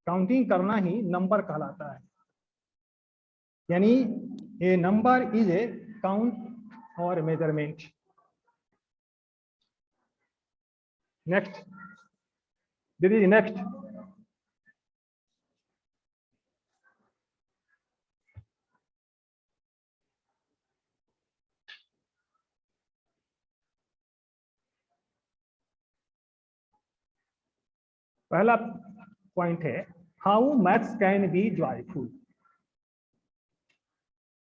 Counting करना ही number कहलाता है, यानी a number is a count और मेजरमेंट। नेक्स्ट दीदी, नेक्स्ट पहला पॉइंट है how maths can be joyful.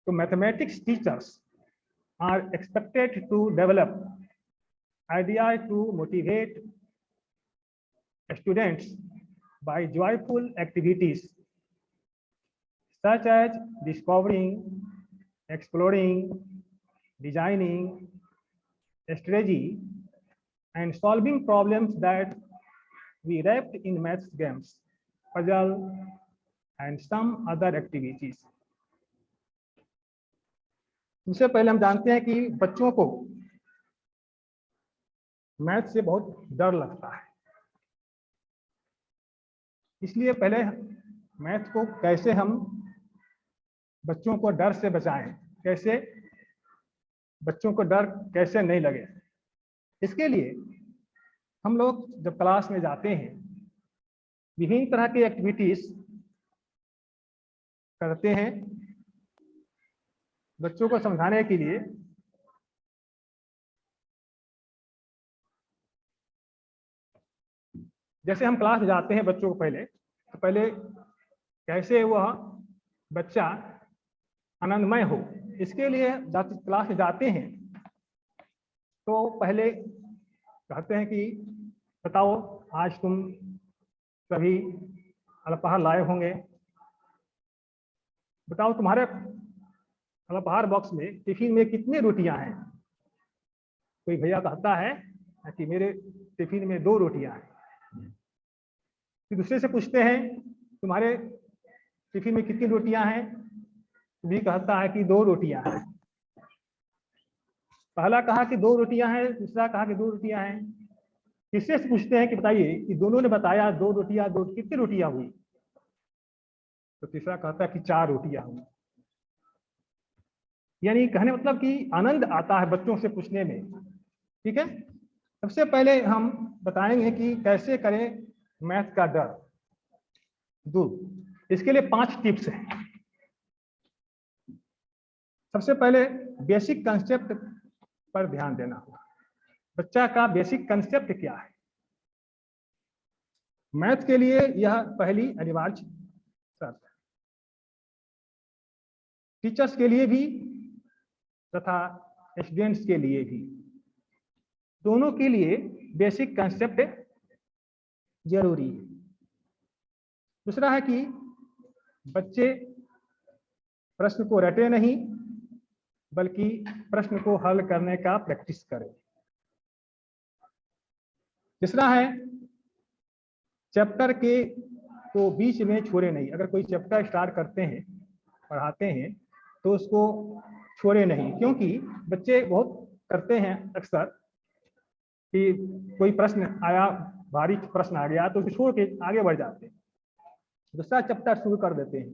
तो mathematics teachers are expected to develop ideas to motivate students by joyful activities such as discovering, exploring, designing, strategy, and solving problems that we wrapped in maths games, puzzle, and some other activities. सबसे पहले हम जानते हैं कि बच्चों को math से बहुत डर लगता है, इसलिए पहले मैथ को कैसे हम बच्चों को डर से बचाएं, कैसे बच्चों को डर कैसे नहीं लगे, इसके लिए हम लोग जब क्लास में जाते हैं विभिन्न तरह की एक्टिविटीज करते हैं बच्चों को समझाने के लिए। जैसे हम क्लास में जाते हैं बच्चों को पहले कैसे वह बच्चा आनंदमय हो, इसके लिए क्लास में जाते हैं तो पहले कहते हैं कि बताओ आज तुम सभी अल्पाहार लाए होंगे, बताओ तुम्हारे अल्पाहार बॉक्स में टिफिन में कितनी रोटियां हैं। कोई भैया कहता है कि मेरे टिफिन में 2 रोटियां हैं। फिर दूसरे से पूछते हैं तुम्हारे टिफिन में कितनी रोटियां हैं, भी कहता है कि 2 रोटियां हैं। पहला कहा कि 2 रोटियां हैं, दूसरा कहा कि 2 रोटियां हैं। तीसरे से पूछते हैं कि बताइए कि दोनों ने बताया 2 रोटियां, कितनी रोटियां हुई, तो तीसरा कहता है कि 4 रोटियां हुई। यानी कहने मतलब कि आनंद आता है बच्चों से पूछने में। ठीक है, सबसे पहले हम बताएंगे कि कैसे करें मैथ का डर दूर। इसके लिए 5 टिप्स हैं। सबसे पहले बेसिक कंसेप्ट पर ध्यान देना होगा। बच्चा का बेसिक कंसेप्ट क्या है, मैथ के लिए यह पहली अनिवार्य शर्त है, टीचर्स के लिए भी तथा स्टूडेंट्स के लिए भी, दोनों के लिए बेसिक कंसेप्ट जरूरी है। दूसरा है कि बच्चे प्रश्न को रटे नहीं बल्कि प्रश्न को हल करने का प्रैक्टिस करें। तीसरा है चैप्टर के को बीच में छोड़े नहीं। अगर कोई चैप्टर स्टार्ट करते हैं, पढ़ाते हैं, तो उसको छोड़े नहीं, क्योंकि बच्चे बहुत करते हैं अक्सर कि कोई प्रश्न आया, भारी प्रश्न आ गया तो उसे छोड़ के आगे बढ़ जाते हैं, दूसरा चैप्टर शुरू कर देते हैं।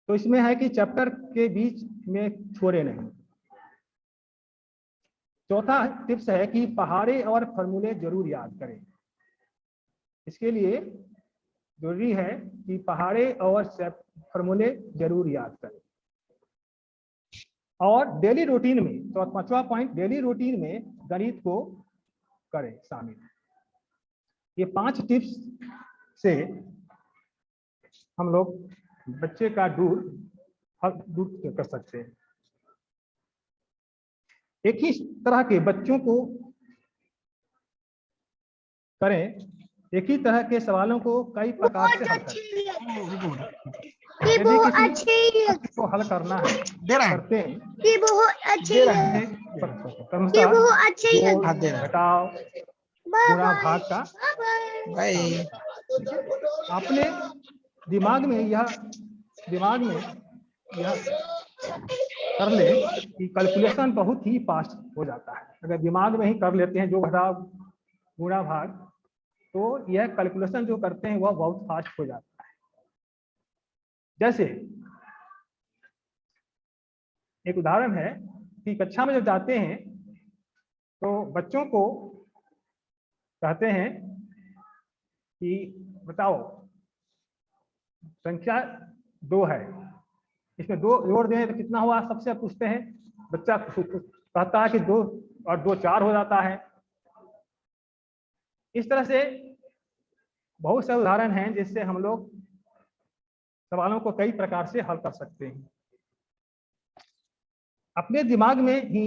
तो इसमें है कि चैप्टर के बीच में छोड़े नहीं। चौथा टिप्स है कि पहाड़े और फॉर्मूले जरूर याद करें। इसके लिए जरूरी है कि पहाड़े और फॉर्मूले जरूर याद करें। और डेली रूटीन में, तो 5वां पॉइंट, डेली रूटीन में गणित को करें शामिल। ये 5 टिप्स से हम लोग बच्चे का दूर कर सकते हैं। एक ही तरह के बच्चों को करें, एक ही तरह के सवालों को कई प्रकार से हल करें। यदि किसी को हल करना है करते हैं, घटाव गुणा भाग का अपने दिमाग में यह कर ले कि कैलकुलेशन बहुत ही फास्ट हो जाता है। अगर दिमाग में ही कर लेते हैं जो घटाव गुणा भाग, तो यह कैलकुलेशन जो करते हैं वह बहुत फास्ट हो जाता है। जैसे एक उदाहरण है कि कक्षा में जब जाते हैं तो बच्चों को कहते हैं कि बताओ संख्या 2 है, इसमें 2 जोड़ दें तो कितना हुआ, सबसे पूछते हैं, बच्चा कहता है कि 2 और 2 4 हो जाता है। इस तरह से बहुत से उदाहरण हैं जिससे हम लोग सवालों को कई प्रकार से हल कर सकते हैं। अपने दिमाग में ही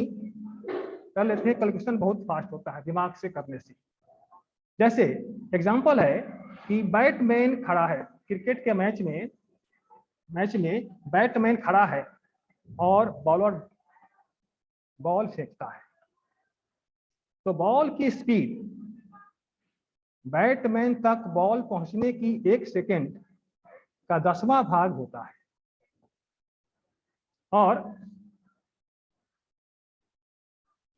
कर लेते हैं, कैलकुलेशन बहुत फास्ट होता है दिमाग से करने से। जैसे एग्जांपल है कि बैटमैन खड़ा है, क्रिकेट के मैच में बैटमैन खड़ा है और बॉलर बॉल फेंकता है, तो बॉल की स्पीड बैटमैन तक बॉल पहुंचने की 1 सेकेंड का 10वां भाग होता है। और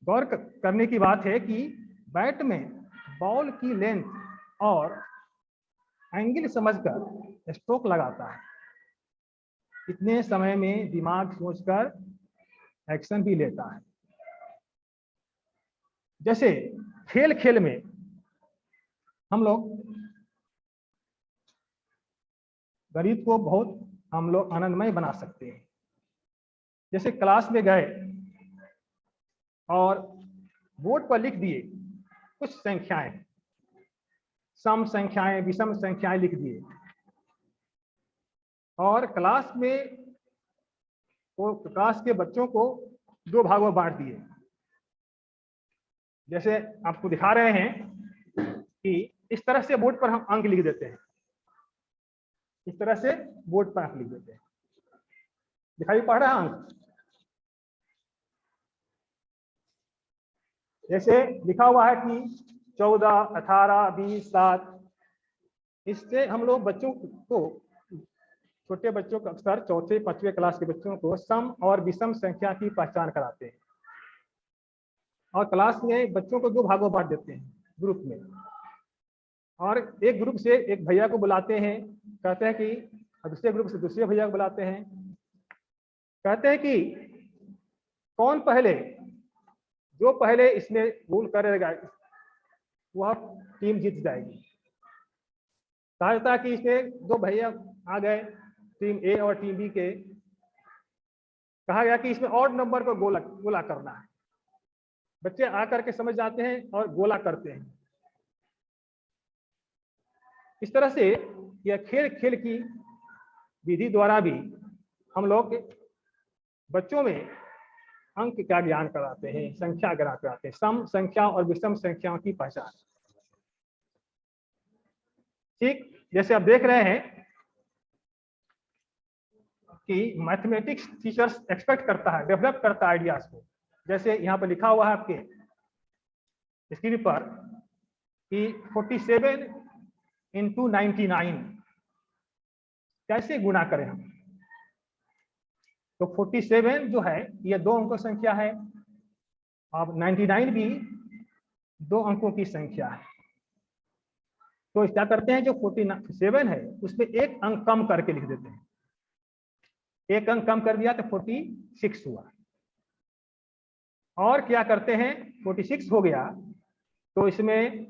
गौर करने की बात है कि बैटमैन बॉल की लेंथ और एंगल समझकर स्ट्रोक लगाता है, इतने समय में दिमाग सोचकर एक्शन भी लेता है। जैसे खेल में हम लोग गणित को बहुत हम लोग आनंदमय बना सकते हैं। जैसे क्लास में गए और बोर्ड पर लिख दिए कुछ संख्याएं, सम संख्याएं, विषम संख्याएं लिख दिए और क्लास के बच्चों को 2 भागों में बांट दिए। जैसे आपको दिखा रहे हैं कि इस तरह से बोर्ड पर हम अंक लिख देते हैं, इस तरह से बोर्ड पर अंक लिख देते हैं। दिखाई पड़ रहा है अंक? जैसे लिखा हुआ है कि 14, 18, 20, 7। इससे हम लोग बच्चों को, छोटे बच्चों को, अक्सर 4थे 5वीं क्लास के बच्चों को सम और विषम संख्या की पहचान कराते हैं और क्लास में बच्चों को 2 भागों बांट देते हैं ग्रुप में, और एक ग्रुप से एक भैया को बुलाते हैं, कहते हैं कि दूसरे ग्रुप से दूसरे भैया को बुलाते हैं, कहते हैं कि कौन पहले, जो पहले इसमें रूल करेगा वह टीम जीत जाएगी। कहा जाता है कि इसमें 2 भैया आ गए, टीम ए और टीम बी के, कहा गया कि इसमें ऑड नंबर को गोला करना है। बच्चे आकर के समझ जाते हैं और गोला करते हैं। इस तरह से यह खेल की विधि द्वारा भी हम लोग बच्चों में अंक का ज्ञान कराते हैं, संख्या ज्ञान कराते हैं, सम संख्या और विषम संख्याओं की पहचान। ठीक जैसे आप देख रहे हैं कि मैथमेटिक्स टीचर्स एक्सपेक्ट करता है, डेवलप करता है आइडियाज को। जैसे यहाँ पर लिखा हुआ है आपके स्क्रीन पर कि 47 × 99 कैसे गुणा करें हम। तो 47 जो है यह 2 अंकों संख्या है, अब 99 भी 2 अंकों की संख्या है। तो क्या करते हैं, जो 47 है उसमें 1 अंक कम करके लिख देते हैं, 1 अंक कम कर दिया तो 46 हुआ। और क्या करते हैं, 46 हो गया तो इसमें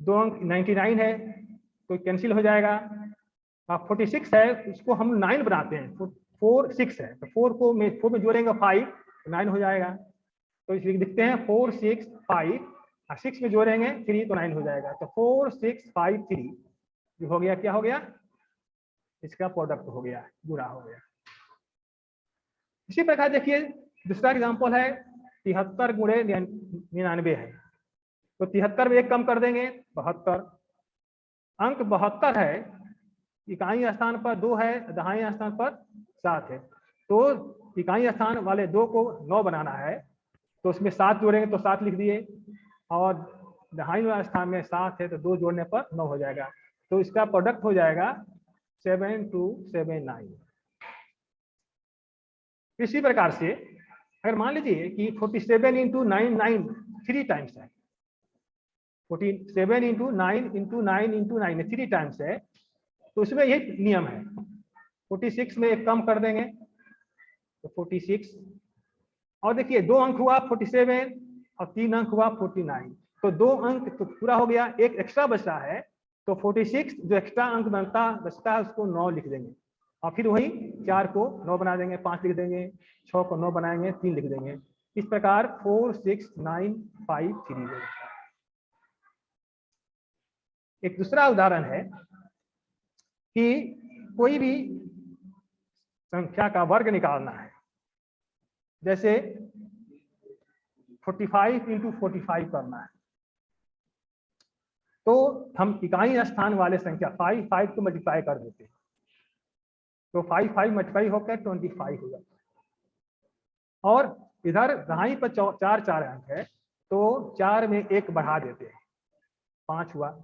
2 अंक 99 है तो कैंसिल हो जाएगा। अब 46 है उसको हम 9 बनाते हैं, 4 6 है तो 4 में जोड़ेंगे 5 तो 9 हो जाएगा। तो इसलिए लिखते हैं 4 6 5, 6 में जोड़ेंगे 3 तो 9 हो जाएगा। तो 4 6 5 3 जो हो गया, क्या हो गया, इसका प्रोडक्ट हो गया, गुणा हो गया। इसी प्रकार देखिए दूसरा एग्जांपल है 73 × 99 है, तो 73 में 1 कम कर देंगे 72। अंक 72 है, इकाई स्थान पर 2 है, दहाई स्थान पर 7 है, तो इकाई स्थान वाले 2 को 9 बनाना है तो उसमें 7 जोड़ेंगे तो 7 लिख दिए, और दहाई वाले स्थान में 7 है तो 2 जोड़ने पर 9 हो जाएगा। तो इसका प्रोडक्ट हो जाएगा 7279। इसी प्रकार से अगर मान लीजिए कि 47 × 99 3 टाइम्स है, 47 इंटू 9 इंटू 9 इंटू 9 3 टाइम्स है, तो उसमें यही नियम है। 46 में एक कम कर देंगे तो 46, और देखिए 2 अंक हुआ 47 और 3 अंक हुआ 49, तो 2 अंक तो पूरा हो गया, एक एक्स्ट्रा बचा है, तो 46 जो एक्स्ट्रा अंक बचता है उसको 9 लिख देंगे, और फिर वही 4 को 9 बना देंगे, 5 लिख देंगे, 6 को 9 बनाएंगे, 3 लिख देंगे। इस प्रकार 4 6 9 5 3। एक दूसरा उदाहरण है कि कोई भी संख्या का वर्ग निकालना है, जैसे 45 इंटू 45 करना है, तो हम इकाई स्थान वाले संख्या 5 को मल्टीप्लाई कर देते हैं, तो 5 मल्टीप्लाई होकर 25 हो जाता है। और इधर दहाई पर 4 अंक है, तो 4 में 1 बढ़ा देते हैं, 5 हुआ,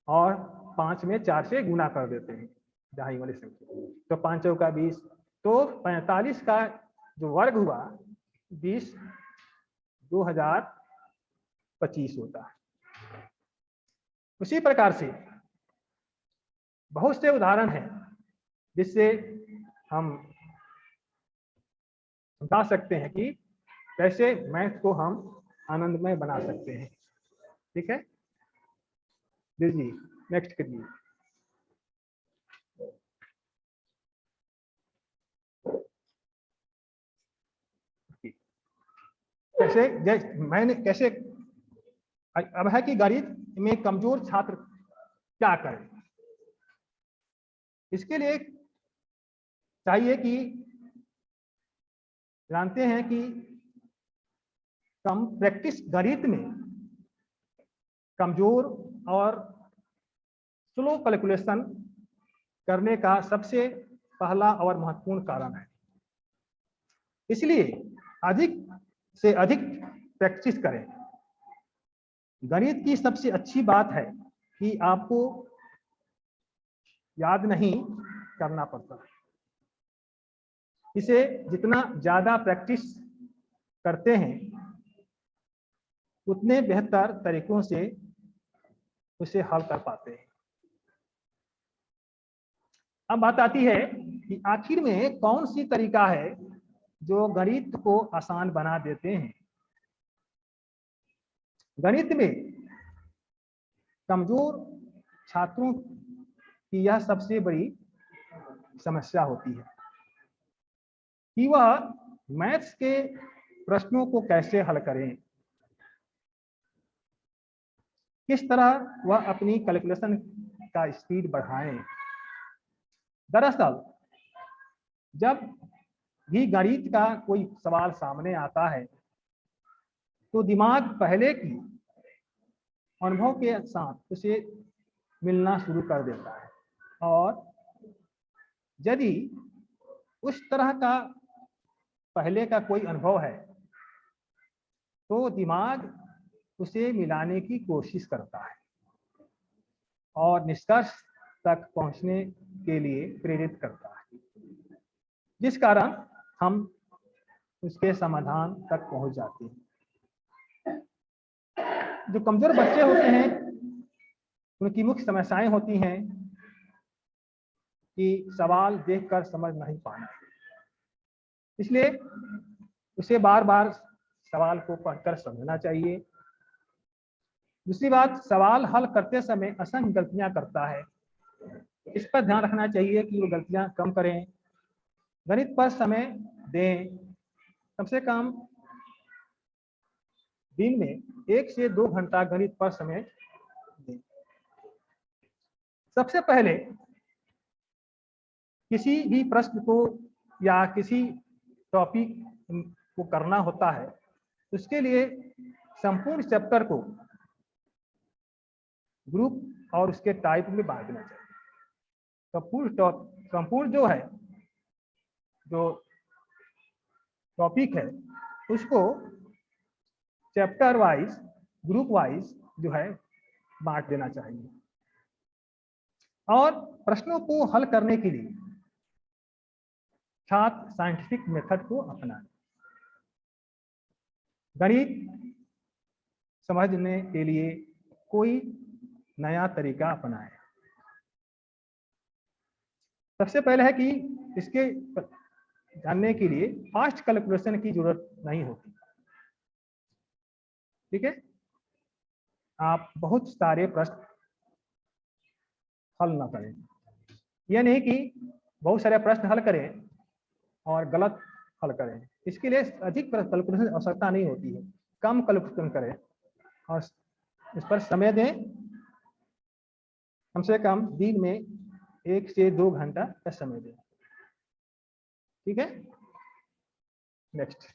और 5 में 4 से गुना कर देते हैं दहाई वाली संख्या, तो 5 चौका 20, तो 45 का जो वर्ग हुआ 20 2025 होता है। उसी प्रकार से बहुत से उदाहरण हैं जिससे हम समझा सकते हैं कि कैसे मैथ को हम आनंदमय बना सकते हैं। ठीक है जी, नेक्स्ट करिए। कैसे अब है कि गणित में कमजोर छात्र क्या करें। इसके लिए चाहिए कि जानते हैं कि कम प्रैक्टिस गणित में कमजोर और स्लो कैलकुलेशन करने का सबसे पहला और महत्वपूर्ण कारण है। इसलिए अधिक से अधिक प्रैक्टिस करें। गणित की सबसे अच्छी बात है कि आपको याद नहीं करना पड़ता। इसे जितना ज्यादा प्रैक्टिस करते हैं उतने बेहतर तरीकों से उसे हल कर पाते हैं। अब बात आती है कि आखिर में कौन सी तरीका है जो गणित को आसान बना देते हैं। गणित में कमजोर छात्रों की यह सबसे बड़ी समस्या होती है कि वह मैथ्स के प्रश्नों को कैसे हल करें, किस तरह वह अपनी कैलकुलेशन का स्पीड बढ़ाएं। दरअसल जब भी गणित का कोई सवाल सामने आता है तो दिमाग पहले की अनुभव के साथ उसे मिलना शुरू कर देता है, और यदि उस तरह का पहले का कोई अनुभव है तो दिमाग उसे मिलाने की कोशिश करता है और निष्कर्ष तक पहुंचने के लिए प्रेरित करता है, जिस कारण हम उसके समाधान तक पहुंच जाते हैं। जो कमजोर बच्चे होते हैं उनकी मुख्य समस्याएं होती हैं कि सवाल देखकर समझ नहीं पाना, इसलिए उसे बार बार सवाल को पढ़कर समझना चाहिए। दूसरी बात, सवाल हल करते समय असंख्य गलतियां करता है, इस पर ध्यान रखना चाहिए कि वो गलतियां कम करें। गणित पर समय दें, कम से कम दिन में 1 से 2 घंटा गणित पर समय दें। सबसे पहले किसी भी प्रश्न को या किसी टॉपिक को करना होता है, उसके लिए संपूर्ण चैप्टर को ग्रुप और उसके टाइप में बांट देना चाहिए। संपूर्ण जो है, जो टॉपिक है, उसको चैप्टर वाइज, ग्रुप वाइज जो है बांट देना चाहिए। और प्रश्नों को हल करने के लिए छात्र साइंटिफिक मेथड को अपनाएं। गणित समझने के लिए कोई नया तरीका अपनाएं। सबसे पहले है कि इसके जानने के लिए फास्ट कैलकुलेशन की जरूरत नहीं होती। ठीक है, आप बहुत सारे प्रश्न हल ना करें। यह नहीं कि बहुत सारे प्रश्न हल करें और गलत हल करें। इसके लिए अधिक कैलकुलेशन की आवश्यकता नहीं होती है। कम कैलकुलेशन करें और इस पर समय दें। कम से कम दिन में 1 से 2 घंटा का समय दें। ठीक है, next.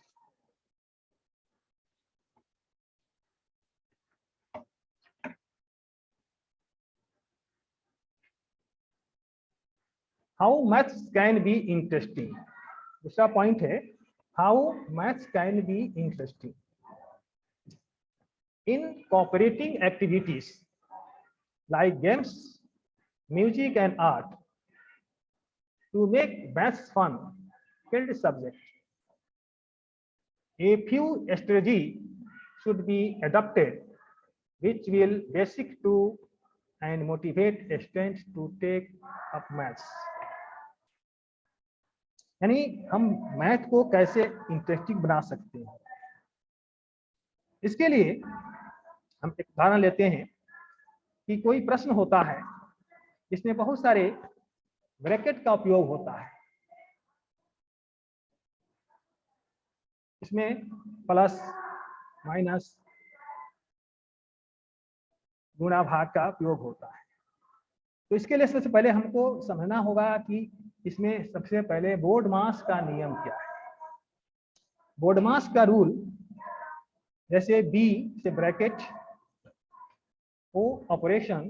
How maths can be interesting. दूसरा पॉइंट है how maths can be interesting in cooperating activities like games, music and art. To make maths fun, field subject, a few strategies should be adopted which will basic to and motivate students to take up maths. यानी हम math को कैसे interesting बना सकते हैं। इसके लिए हम एक उदाहरण लेते हैं कि कोई प्रश्न होता है जिसमें बहुत सारे ब्रैकेट का उपयोग होता है। इसमें प्लस, माइनस, गुणा भाग का उपयोग होता है। तो इसके लिए सबसे पहले हमको समझना होगा कि इसमें सबसे पहले बोर्ड मास का नियम क्या है। बोर्ड मास का रूल जैसे बी से ब्रैकेट, ओ ऑपरेशन,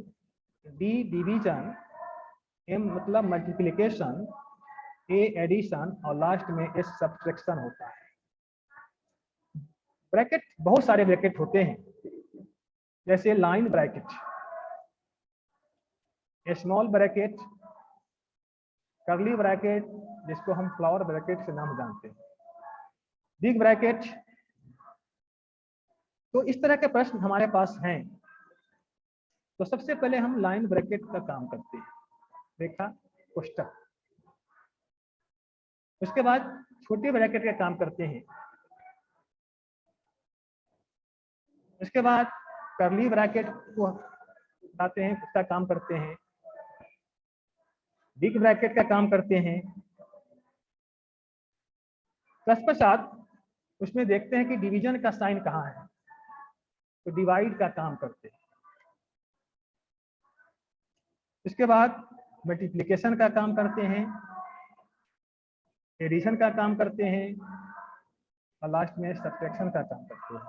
डी डिवीजन, एम मतलब मल्टीप्लिकेशन, ए एडिशन और लास्ट में एस सब्ट्रैक्शन होता है। ब्रैकेट बहुत सारे ब्रैकेट होते हैं जैसे line bracket, small bracket, curly bracket जिसको हम फ्लावर ब्रैकेट से नाम जानते हैं, बिग ब्रैकेट। तो इस तरह के प्रश्न हमारे पास हैं। तो सबसे पहले हम लाइन ब्रैकेट का काम करते हैं, रेखा कोष्ठक। उसके बाद छोटे ब्रैकेट का काम करते हैं। उसके बाद कर्ली ब्रैकेट को बताते हैं, उसका काम करते हैं। बिग ब्रैकेट का काम करते हैं। तत्पश्चात उसमें देखते हैं कि डिवीजन का साइन कहाँ है, तो डिवाइड का काम करते हैं। इसके बाद मल्टीप्लिकेशन का काम करते हैं, एडिशन का काम करते हैं और लास्ट में सब्ट्रैक्शन का काम करते हैं।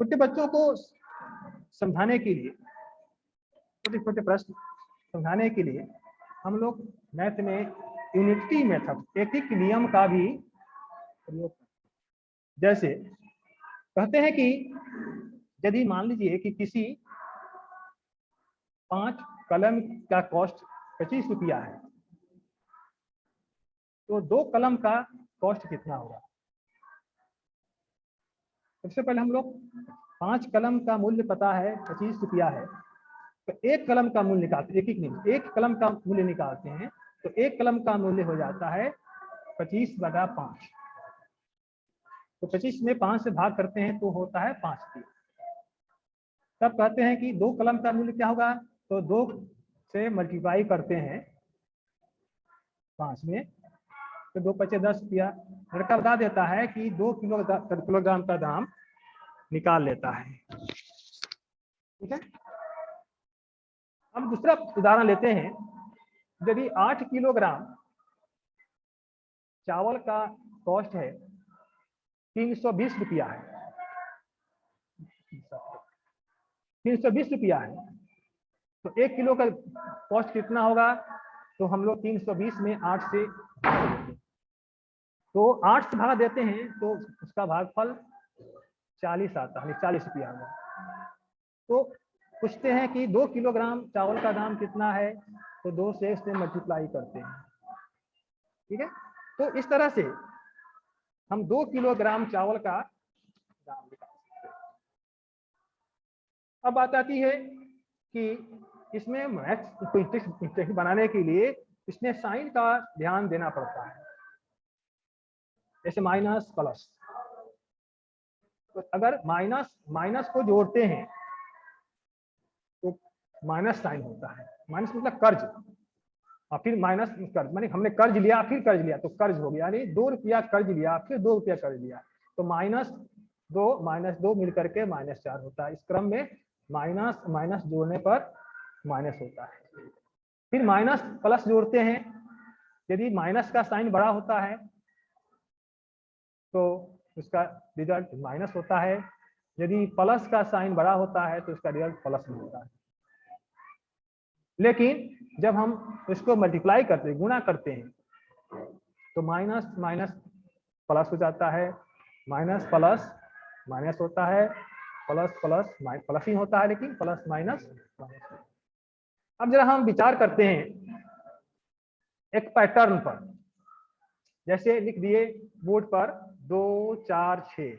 छोटे बच्चों को समझाने के लिए, छोटे छोटे प्रश्न समझाने के लिए हम लोग मैथ में यूनिटी मेथड, एक नियम का भी प्रयोग करते हैं। जैसे कहते हैं कि यदि मान लीजिए कि किसी 5 कलम का कॉस्ट 25 रुपया है, तो 2 कलम का कॉस्ट कितना होगा। सबसे पहले हम लोग 5 कलम का मूल्य पता है 25 रुपया है, तो 1 कलम का मूल्य निकालते, एक कलम का मूल्य निकालते हैं, तो 1 कलम का मूल्य हो जाता है 25/5। तो 25 में 5 से भाग करते हैं तो होता है 5 रुपये। तब कहते हैं कि 2 कलम का मूल्य क्या होगा, तो 2 से मल्टीप्लाई करते हैं 5 में, तो 2 × 5 = 10 रुपया। लड़का बता देता है कि 2 किलोग्राम का दाम निकाल लेता है। ठीक है, हम दूसरा उदाहरण लेते हैं। यदि 8 किलोग्राम चावल का कॉस्ट है 320 रुपया है, 320 रुपया है, तो 1 किलो का कॉस्ट कितना होगा, तो हम लोग 320 में 8 से भाग देते हैं। तो 8 से भाग देते हैं तो उसका भागफल 40 आता है, 40 रुपया होगा। तो पूछते हैं कि 2 किलोग्राम चावल का दाम कितना है, तो 2 से इससे मल्टीप्लाई करते हैं। ठीक है, तो इस तरह से हम 2 किलोग्राम चावल का दाम निकाल सकते हैं। अब बात आती है कि इसमें मैथ्स को इंटरेस्टिंग बनाने के लिए इसमें साइन का ध्यान देना पड़ता है, जैसे माइनस प्लस। तो अगर माइनस माइनस को जोड़ते हैं तो माइनस साइन होता है। माइनस मतलब कर्ज, और फिर माइनस कर्ज मानी हमने कर्ज लिया फिर कर्ज लिया तो कर्ज हो गया, यानी 2 रुपया कर्ज लिया फिर 2 रुपया कर्ज लिया, तो माइनस दो मिल करके -4 होता है। इस क्रम में माइनस माइनस जोड़ने पर माइनस होता है। फिर माइनस प्लस जोड़ते हैं, यदि माइनस का साइन बड़ा होता है तो उसका रिजल्ट माइनस होता है, यदि प्लस का साइन बड़ा होता है तो उसका रिजल्ट प्लस में होता है। लेकिन जब हम इसको मल्टीप्लाई करते हैं, गुणा करते हैं, तो माइनस माइनस प्लस हो जाता है, माइनस प्लस माइनस होता है, प्लस प्लस प्लस ही होता है, लेकिन प्लस माइनस माइनस। अब जरा हम विचार करते हैं एक पैटर्न पर, जैसे लिख दिए बोर्ड पर 2 4 6।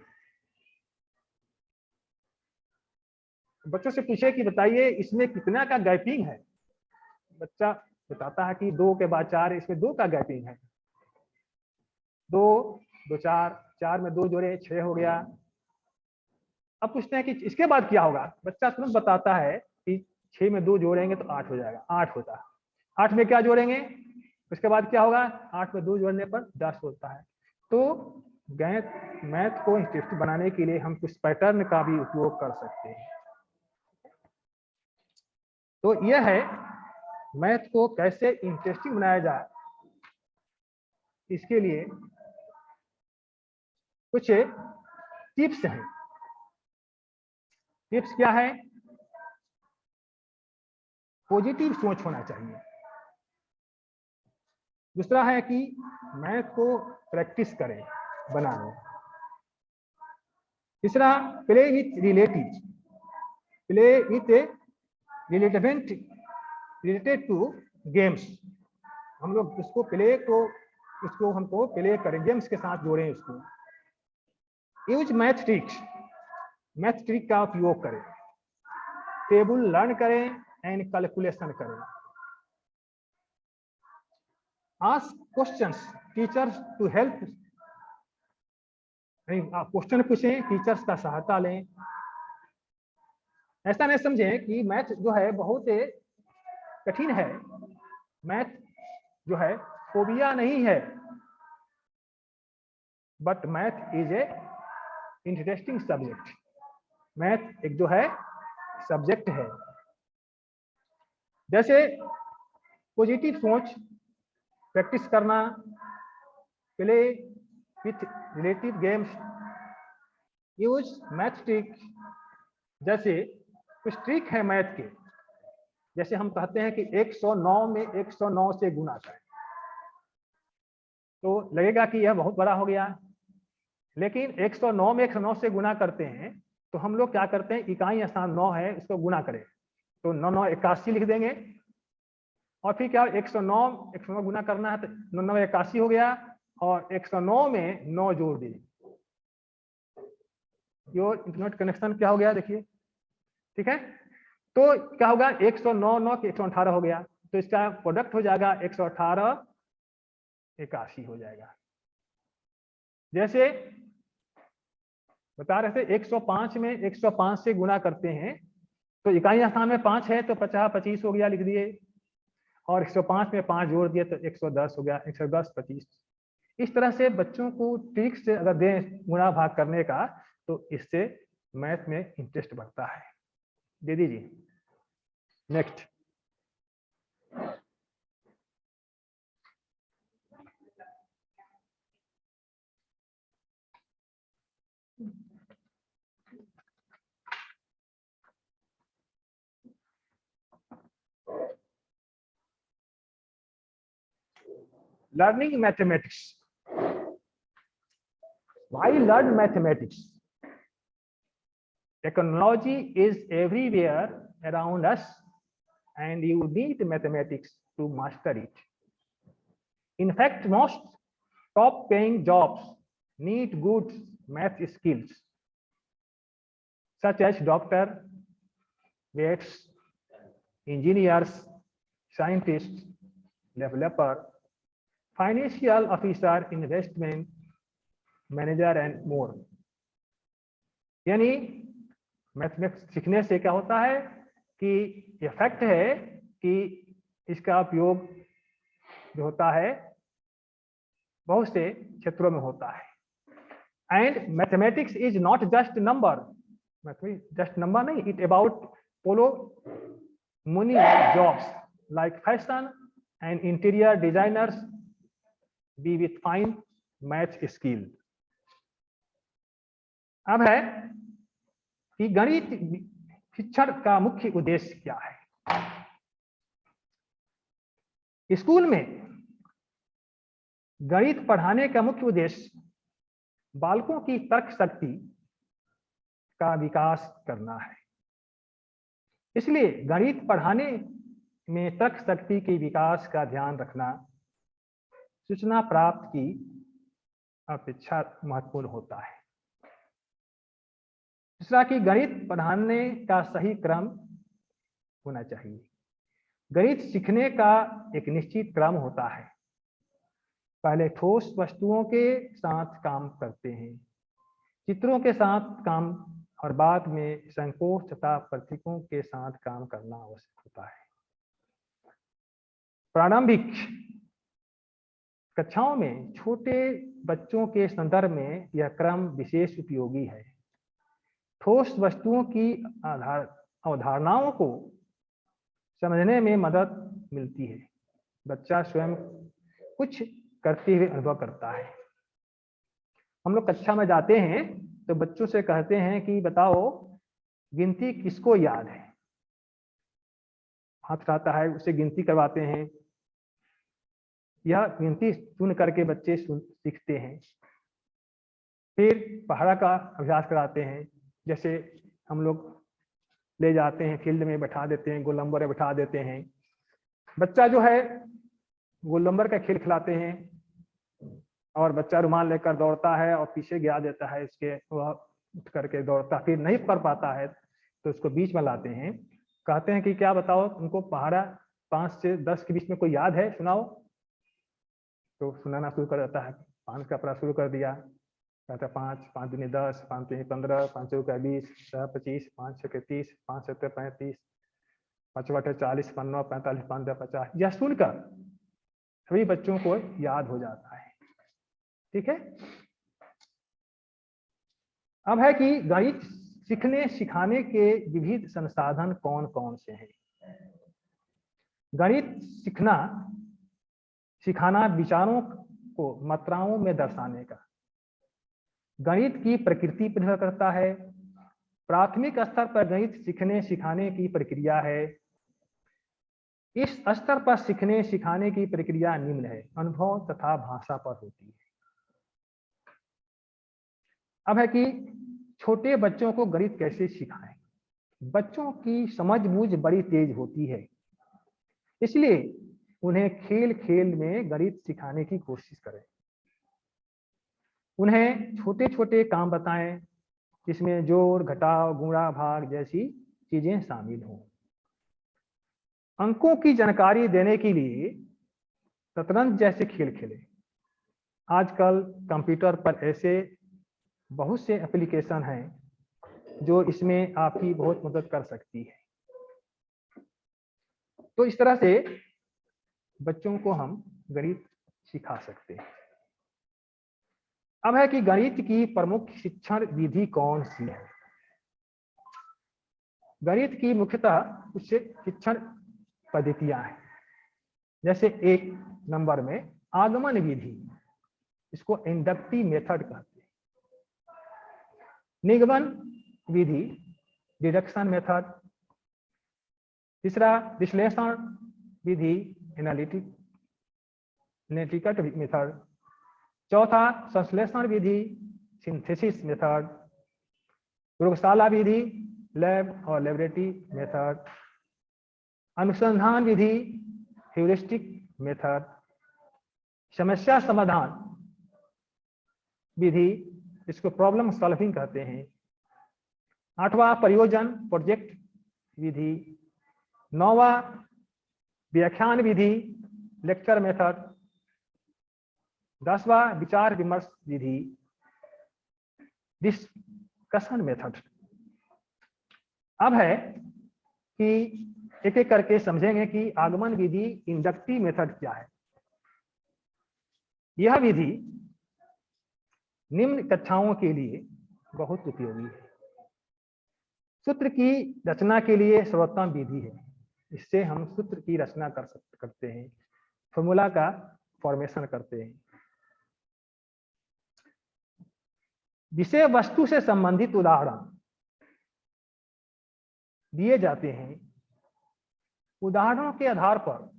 बच्चों से पूछे कि बताइए इसमें कितना का गैपिंग है। बच्चा बताता है कि 2 के बाद 4, इसमें 2 का गैपिंग है। 2 2 4, 4 में 2 जोड़े 6 हो गया। अब पूछते हैं कि इसके बाद क्या होगा। बच्चा तुरंत बताता है कि 6 में 2 जोड़ेंगे तो 8 हो जाएगा, 8 होता है। 8 में क्या जोड़ेंगे, उसके बाद क्या होगा, 8 में 2 जोड़ने पर 10 होता है। तो मैथ को इंटरेस्टिंग बनाने के लिए हम कुछ पैटर्न का भी उपयोग कर सकते हैं। तो यह है मैथ को कैसे इंटरेस्टिंग बनाया जाए, इसके लिए कुछ टिप्स हैं। टिप्स क्या है, पॉजिटिव सोच होना चाहिए। दूसरा है कि मैथ को प्रैक्टिस करें बनाने। तीसरा, play with relative, play with रिलेटेंट रिलेटेड टू गेम्स। हम लोग उसको हमको प्ले करें, गेम्स के साथ जोड़ें उसको। Use math tricks, math trick का उपयोग करें। टेबल लर्न करें एंड कैलकुलेशन करें। Ask questions teachers to help, question पूछें, टीचर्स का सहायता लें। ऐसा नहीं समझें कि मैथ जो है बहुत कठिन है। मैथ जो है फोबिया नहीं है, but math is a interesting subject. Math एक जो है सब्जेक्ट है। जैसे पॉजिटिव सोच, प्रैक्टिस करना, play with relative games, use math trick. जैसे कुछ ट्रिक है मैथ के, जैसे हम कहते हैं कि 109 में 109 से गुना करें, तो लगेगा कि यह बहुत बड़ा हो गया। लेकिन 109 में 109 से गुना करते हैं तो हम लोग क्या करते हैं, इकाई स्थान 9 है, इसको गुना करें तो 9 9 81 लिख देंगे। और फिर क्या, 109 गुना करना है तो 9 9 81 हो गया, और 109 में 9 जोड़ दिए। योर इंटरनेट कनेक्शन क्या हो गया देखिए, ठीक है। तो क्या होगा, 109 9 के 118 हो गया, तो इसका प्रोडक्ट हो जाएगा 118 81 हो जाएगा। जैसे बता रहे थे 105 में 105 से गुना करते हैं तो इकाई स्थान में 5 है तो 50 25 हो गया, लिख दिए। और 105 में 5 जोड़ दिए तो 110 हो गया, 110 25। इस तरह से बच्चों को ट्रिक से अगर दें गुणा भाग करने का तो इससे मैथ में इंटरेस्ट बढ़ता है। दे दीजिए next. Learning mathematics. Why learn mathematics? Technology is everywhere around us and you need mathematics to master it. In fact, most top paying jobs need good math skills, such as doctor, vets, engineers, scientists, developer, financial officer, investment manager and more. यानी mathematics सीखने से क्या होता है कि ये fact है कि इसका उपयोग जो होता है बहुत से क्षेत्रों में होता है। And mathematics is not just number, just number नहीं, it about follow many jobs like fashion and interior designers be with fine math skill। अब है कि गणित शिक्षण का मुख्य उद्देश्य क्या है। स्कूल में गणित पढ़ाने का मुख्य उद्देश्य बालकों की तर्क शक्ति का विकास करना है। इसलिए गणित पढ़ाने में तर्क शक्ति के विकास का ध्यान रखना सूचना प्राप्त की अपेक्षा महत्वपूर्ण होता है। दूसरा कि गणित पढ़ाने का सही क्रम होना चाहिए। गणित सीखने का एक निश्चित क्रम होता है। पहले ठोस वस्तुओं के साथ काम करते हैं, चित्रों के साथ काम, और बाद में संकोच तथा प्रतीकों के साथ काम करना आवश्यक होता है। प्रारंभिक कक्षाओं में छोटे बच्चों के संदर्भ में यह क्रम विशेष उपयोगी है। ठोस वस्तुओं की अवधारणाओं को समझने में मदद मिलती है। बच्चा स्वयं कुछ करते हुए अनुभव करता है। हम लोग कक्षा में जाते हैं तो बच्चों से कहते हैं कि बताओ गिनती किसको याद है, हाथ उठाता है, उसे गिनती करवाते हैं। यह गिनती सुन करके बच्चे सीखते हैं। फिर पहाड़ा का अभ्यास कराते हैं। जैसे हम लोग ले जाते हैं फील्ड में, बैठा देते हैं, गोल नंबर में बैठा देते हैं। बच्चा जो है गोल नंबर का खेल खिलाते हैं और बच्चा रुमाल लेकर दौड़ता है और पीछे गिरा देता है इसके, वह उठ करके दौड़ता, फिर नहीं कर पाता है तो उसको बीच में लाते हैं। कहते हैं कि क्या बताओ तुमको पहाड़ा 5 से 10 के बीच में कोई याद है, सुनाओ। तो सुनाना शुरू कर देता है। 5 का पढ़ा शुरू कर दिया। कहता है 5, 5 दूनी 10, 5 तीन 15, 5 चौके 20, 6 25, 5 छक्के 30, 5 सत्ते 35, 5 बटे 40, 5 45, 5 10 50। यह सुनकर सभी बच्चों को याद हो जाता है। ठीक है। अब है कि गणित सीखने सिखाने के विविध संसाधन कौन कौन से हैं। गणित सीखना सिखाना विचारों को मात्राओं में दर्शाने का, गणित की प्रकृति पर निर्भर करता है। प्राथमिक स्तर पर गणित सीखने सिखाने की प्रक्रिया है। इस स्तर पर सीखने सिखाने की प्रक्रिया निम्न है, अनुभव तथा भाषा पर होती है। अब है कि छोटे बच्चों को गणित कैसे सिखाएं। बच्चों की समझबूझ बड़ी तेज होती है, इसलिए उन्हें खेल खेल में गणित सिखाने की कोशिश करें। उन्हें छोटे छोटे काम बताएं जिसमें जोड़, घटाव, गुणा, भाग जैसी चीजें शामिल हों। अंकों की जानकारी देने के लिए शतरंज जैसे खेल खेलें। आजकल कंप्यूटर पर ऐसे बहुत से एप्लीकेशन हैं जो इसमें आपकी बहुत मदद कर सकती है। तो इस तरह से बच्चों को हम गणित सिखा सकते हैं। अब है कि गणित की प्रमुख शिक्षण विधि कौन सी है। गणित की मुख्यतः कुछ शिक्षण पद्धतियां हैं। जैसे 1 नंबर में आगमन विधि, इसको इंडक्टिव मेथड कहते हैं। निगमन विधि, डिडक्शन मेथड। तीसरा विश्लेषण विधि, एनालिटिकल मेथड। चौथा संश्लेषण विधि, सिंथेसिस मेथड। प्रयोगशाला विधि, लैब और लेबोरेटरी मेथड। अनुसंधान विधि, ह्यूरिस्टिक मेथड। समस्या समाधान विधि, इसको प्रॉब्लम सॉल्विंग कहते हैं। 8वां प्रयोजन, प्रोजेक्ट विधि, 9वां व्याख्यान विधि लेक्चर मेथड, 10वां विचार विमर्श विधि डिस्कशन मेथड। अब है कि एक एक करके समझेंगे कि आगमन विधि इंडक्टिव मेथड क्या है। यह विधि निम्न कक्षाओं के लिए बहुत उपयोगी है। सूत्र की रचना के लिए सर्वोत्तम विधि है। इससे हम सूत्र की रचना करते हैं, फॉर्मूला का फॉर्मेशन करते हैं। विषय वस्तु से संबंधित उदाहरण दिए जाते हैं। उदाहरणों के आधार पर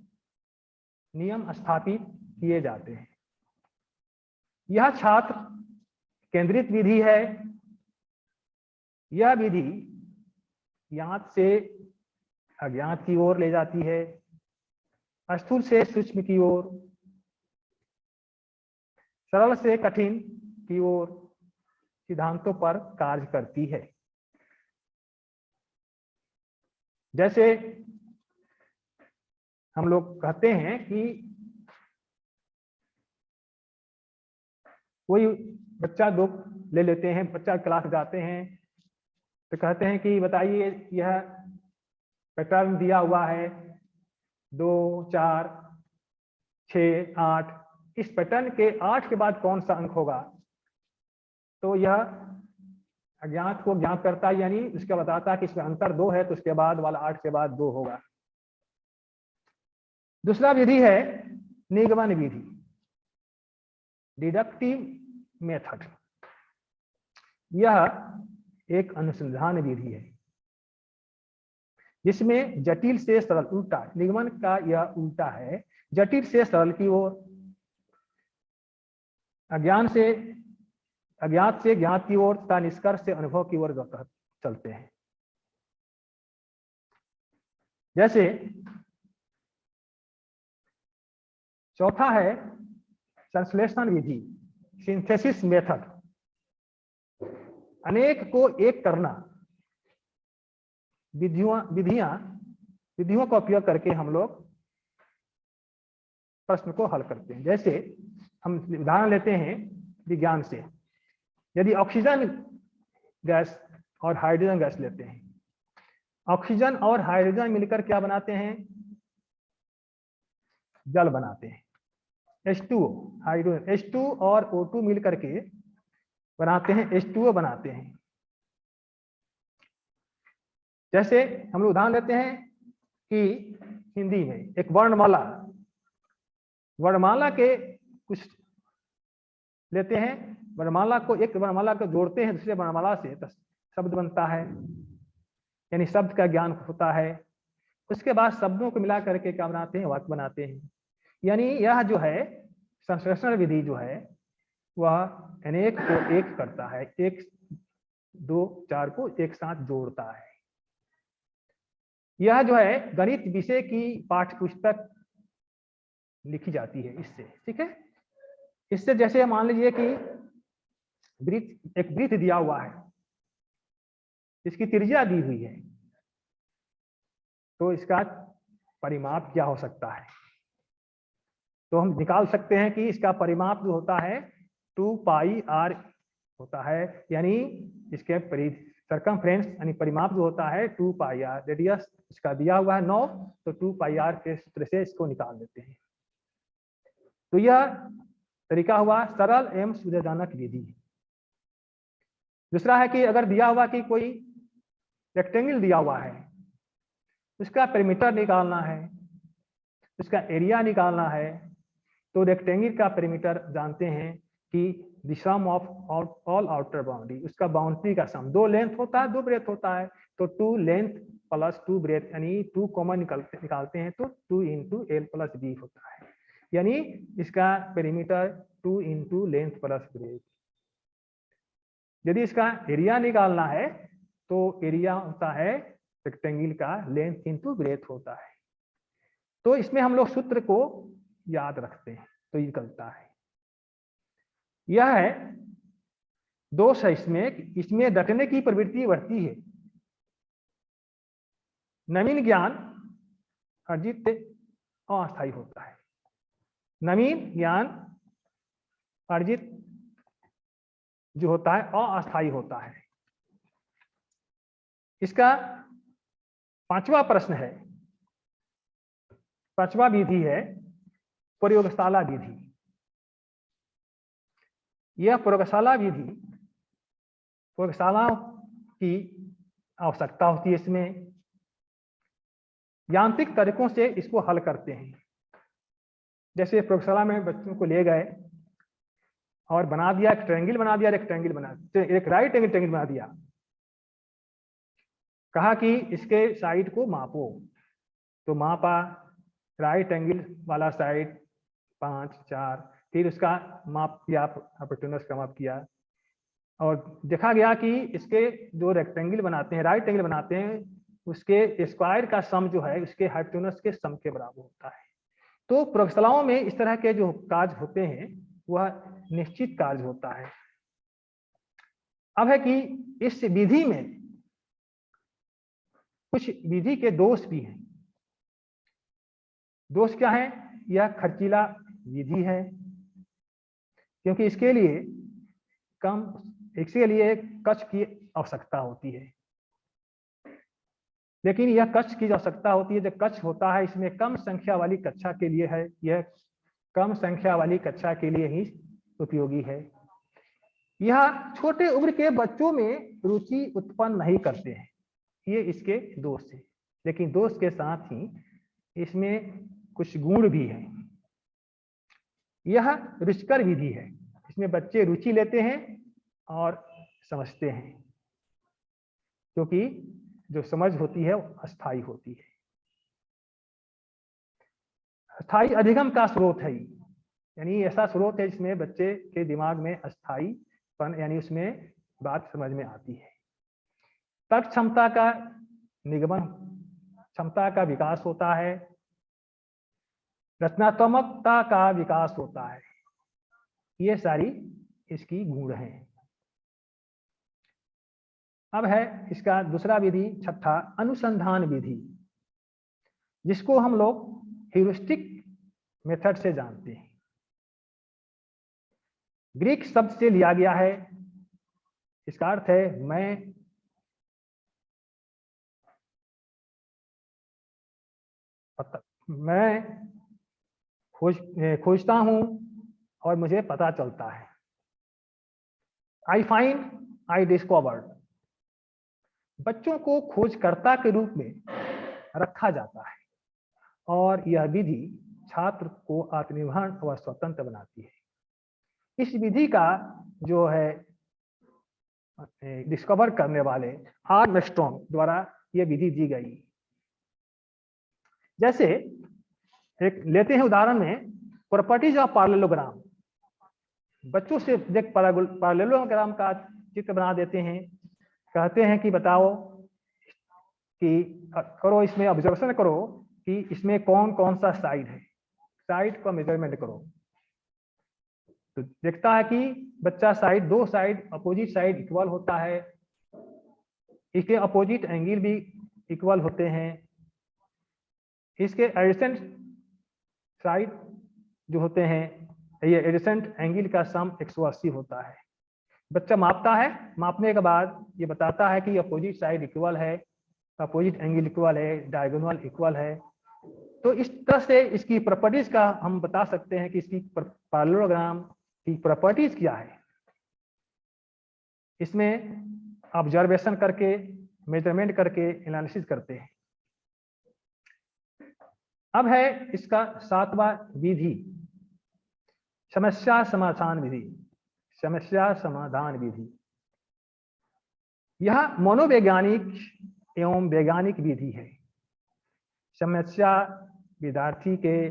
नियम स्थापित किए जाते हैं। यह छात्र केंद्रित विधि है। यह विधि ज्ञात से अज्ञात की ओर ले जाती है, स्थूल से सूक्ष्म की ओर, सरल से कठिन की ओर सिद्धांतों पर कार्य करती है। जैसे हम लोग कहते हैं कि कोई बच्चा दो ले लेते हैं, बच्चा क्लास जाते हैं तो कहते हैं कि बताइए यह पैटर्न दिया हुआ है 2, 4, 6, 8, इस पैटर्न के 8 के बाद कौन सा अंक होगा। तो यह अज्ञात को ज्ञात करता है, यानी उसका बताता है कि इसमें अंतर 2 है तो उसके बाद वाला 8 के बाद 2 होगा। दूसरा विधि है निगमन विधि, डिडक्टिव मेथड। यह एक अनुसंधान विधि है जिसमें जटिल से सरल, उल्टा निगमन का यह उल्टा है, जटिल से सरल की ओर, अज्ञात से ज्ञात की ओर तथा निष्कर्ष से अनुभव की ओर चलते हैं। जैसे चौथा है संश्लेषण विधि, सिंथेसिस मेथड। अनेक को एक करना, विधियों का उपयोग करके हम लोग प्रश्न को हल करते हैं। जैसे हम उदाहरण लेते हैं विज्ञान से। यदि ऑक्सीजन गैस और हाइड्रोजन गैस लेते हैं, ऑक्सीजन और हाइड्रोजन मिलकर क्या बनाते हैं, जल बनाते हैं, H2O, हाइड्रोजन H2 और O2 मिलकर के बनाते हैं H2O बनाते हैं। जैसे हम लोग उदाहरण लेते हैं कि हिंदी में एक वर्णमाला के कुछ लेते हैं, वर्णमाला को एक वर्णमाला को जोड़ते हैं दूसरे वर्णमाला से तो शब्द बनता है, यानी शब्द का ज्ञान होता है। उसके बाद शब्दों को मिला करके क्या बनाते हैं, वाक्य बनाते हैं। यानी यह जो है संश्लेषण विधि जो है वह अनेक को एक करता है, 1, 2, 4 को एक साथ जोड़ता है। यह जो है गणित विषय की पाठ्य पुस्तक लिखी जाती है इससे, ठीक है। इससे जैसे मान लीजिए कि एक वृत्त दिया हुआ है, इसकी त्रिज्या दी हुई है, तो इसका परिमाप क्या हो सकता है, तो हम निकाल सकते हैं कि इसका परिमाप जो होता है 2πr होता है, यानी इसके सर्कमफ्रेंस यानी परिमाप जो होता है 2πr, रेडियस इसका दिया हुआ है 9, तो 2πr के सूत्र से इसको निकाल देते हैं। तो यह तरीका हुआ सरल एवं सुविधाजनक विधि। दूसरा है कि अगर दिया हुआ कि कोई रेक्टेंगल दिया हुआ है, उसका पेरीमीटर निकालना है, उसका एरिया निकालना है, तो रेक्टेंगल का पेरीमीटर जानते हैं कि the sum of all outer boundary, उसका बाउंड्री का सम, 2 लेंथ होता है 2 ब्रेथ होता है, तो 2 लेंथ प्लस 2 ब्रेथ यानी 2 कॉमन निकालते हैं तो 2 × L + B होता है, यानी इसका पेरीमीटर 2 × लेंथ प्लस ब्रेथ। यदि इसका एरिया निकालना है तो एरिया होता है रेक्टेंगल का लेंथ × ब्रेथ होता है। तो इसमें हम लोग सूत्र को याद रखते हैं तो ये निकलता है। यह है दोष है इसमें डटने की प्रवृत्ति बढ़ती है। नवीन ज्ञान अर्जित अस्थायी होता है। नवीन ज्ञान अर्जित जो होता है अस्थायी होता है। इसका पांचवा प्रश्न है, पांचवा विधि है प्रयोगशाला विधि। यह प्रयोगशाला विधि, प्रयोगशालाओं की आवश्यकता होती है। इसमें यांत्रिक तरीकों से इसको हल करते हैं। जैसे प्रयोगशाला में बच्चों को ले गए और बना दिया, एक ट्रायंगल बना दिया, रेक्टेंगल बना, एक राइट एंगल ट्रायंगल बना दिया, कहा कि इसके साइड को मापो, तो मापा, राइट एंगल वाला साइड 5, 4, फिर उसका माप किया, हाइपोटेन्यूस का माप किया और देखा गया कि इसके जो रेक्टेंगल बनाते हैं, राइट एंगल बनाते हैं, उसके स्क्वायर का सम जो है उसके हाइपोटेन्यूस के सम के बराबर होता है। तो प्रयोगशालाओं में इस तरह के जो कार्य होते हैं वह निश्चित कार्य होता है। अब है कि इस विधि में कुछ विधि के दोष भी हैं। दोष क्या है? यह खर्चीला विधि है, क्योंकि इसके लिए कक्ष की आवश्यकता होती है। लेकिन यह कक्ष की आवश्यकता होती है, जब कक्ष होता है इसमें कम संख्या वाली कक्षा के लिए है, यह कम संख्या वाली कक्षा के लिए ही उपयोगी है। यह छोटे उम्र के बच्चों में रुचि उत्पन्न नहीं करते हैं, ये इसके दोष है। लेकिन दोष के साथ ही इसमें कुछ गुण भी हैं। यह रुचिकर विधि है, इसमें बच्चे रुचि लेते हैं और समझते हैं, क्योंकि जो समझ होती है वो अस्थायी होती है। अस्थायी अधिगम का स्रोत है, यानी ऐसा स्रोत है जिसमें बच्चे के दिमाग में अस्थायीपन, यानी उसमें बात समझ में आती है। तर्क क्षमता का निगमन क्षमता का विकास होता है, रचनात्मकता का विकास होता है। ये सारी इसकी गुण हैं। अब है इसका दूसरा विधि, छठा, अनुसंधान विधि, जिसको हम लोग ह्यूरिस्टिक मेथड से जानते हैं। ग्रीक शब्द से लिया गया है। इसका अर्थ है मैं खोजता हूं और मुझे पता चलता है। I find, I discovered. बच्चों को खोजकर्ता के रूप में रखा जाता है और यह विधि छात्र को आत्मनिर्भर व स्वतंत्र बनाती है। इस विधि का जो है डिस्कवर करने वाले आर्मस्ट्रॉन्ग द्वारा यह विधि दी गई। जैसे एक लेते हैं उदाहरण में प्रॉपर्टीज ऑफ पैरेललोग्राम। बच्चों से एक पैरेललोग्राम का चित्र बना देते हैं, कहते हैं कि बताओ कि करो, इसमें ऑब्जर्वेशन करो कि इसमें कौन कौन सा साइड है, साइड का मेजरमेंट करो। तो देखता है कि बच्चा साइड, दो साइड अपोजिट साइड इक्वल होता है, इसके अपोजिट एंगल भी इक्वल होते हैं, इसके एडजेसेंट साइड जो होते हैं, ये एडजेसेंट एंगल का सम 180 होता है। बच्चा मापता है, मापने के बाद ये बताता है कि अपोजिट साइड इक्वल है, अपोजिट एंगल इक्वल है, डायगोनल इक्वल है। तो इस तरह से इसकी प्रॉपर्टीज का हम बता सकते हैं कि इसकी पैरेललोग्राम की प्रॉपर्टीज क्या है। इसमें ऑब्जर्वेशन करके, मेजरमेंट करके एनालिसिस करते हैं। अब है इसका सातवां विधि, समस्या समाधान विधि। समस्या समाधान विधि यह मनोवैज्ञानिक एवं वैज्ञानिक विधि है। समस्या विद्यार्थी के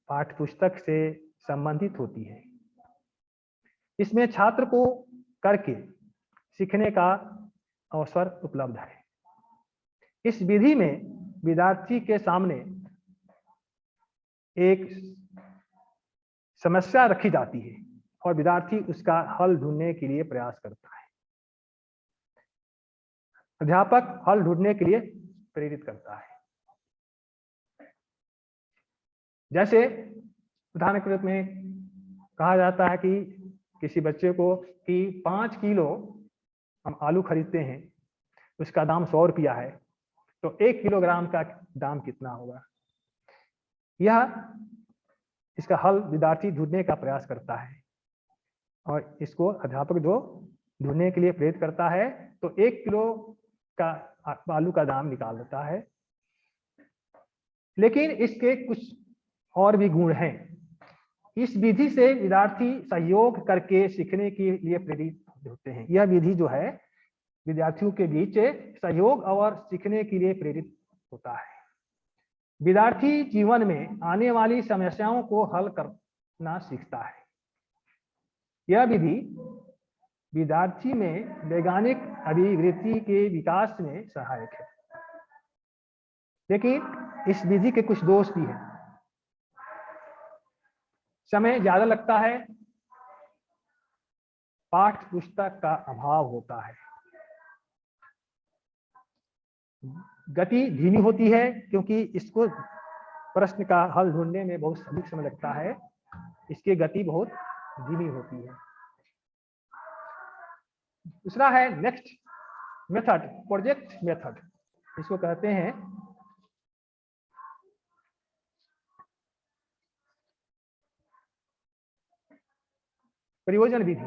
पाठ्यपुस्तक से संबंधित होती है। इसमें छात्र को करके सीखने का अवसर उपलब्ध है। इस विधि में विद्यार्थी के सामने एक समस्या रखी जाती है और विद्यार्थी उसका हल ढूंढने के लिए प्रयास करता है। अध्यापक हल ढूंढने के लिए प्रेरित करता है। जैसे उदाहरण के रूप में कहा जाता है कि किसी बच्चे को कि 5 किलो हम आलू खरीदते हैं, उसका दाम 100 रुपया है, तो 1 किलोग्राम का दाम कितना होगा। यह इसका हल विद्यार्थी ढूंढने का प्रयास करता है और इसको अध्यापक जो ढूंढने के लिए प्रेरित करता है, तो 1 किलो का आलू का दाम निकाल देता है। लेकिन इसके कुछ और भी गुण हैं। इस विधि से विद्यार्थी सहयोग करके सीखने के लिए प्रेरित होते हैं। यह विधि जो है विद्यार्थियों के बीच सहयोग और सीखने के लिए प्रेरित होता है। विद्यार्थी जीवन में आने वाली समस्याओं को हल करना सीखता है। यह विधि विद्यार्थी में वैज्ञानिक अभिवृत्ति के विकास में सहायक है। लेकिन इस विधि के कुछ दोष भी हैं। समय ज्यादा लगता है, पाठ्य पुस्तक का अभाव होता है, गति धीमी होती है क्योंकि इसको प्रश्न का हल ढूंढने में बहुत अधिक समय लगता है, इसकी गति बहुत धीमी होती है। दूसरा है नेक्स्ट मेथड, प्रोजेक्ट मेथड, इसको कहते हैं परियोजना विधि।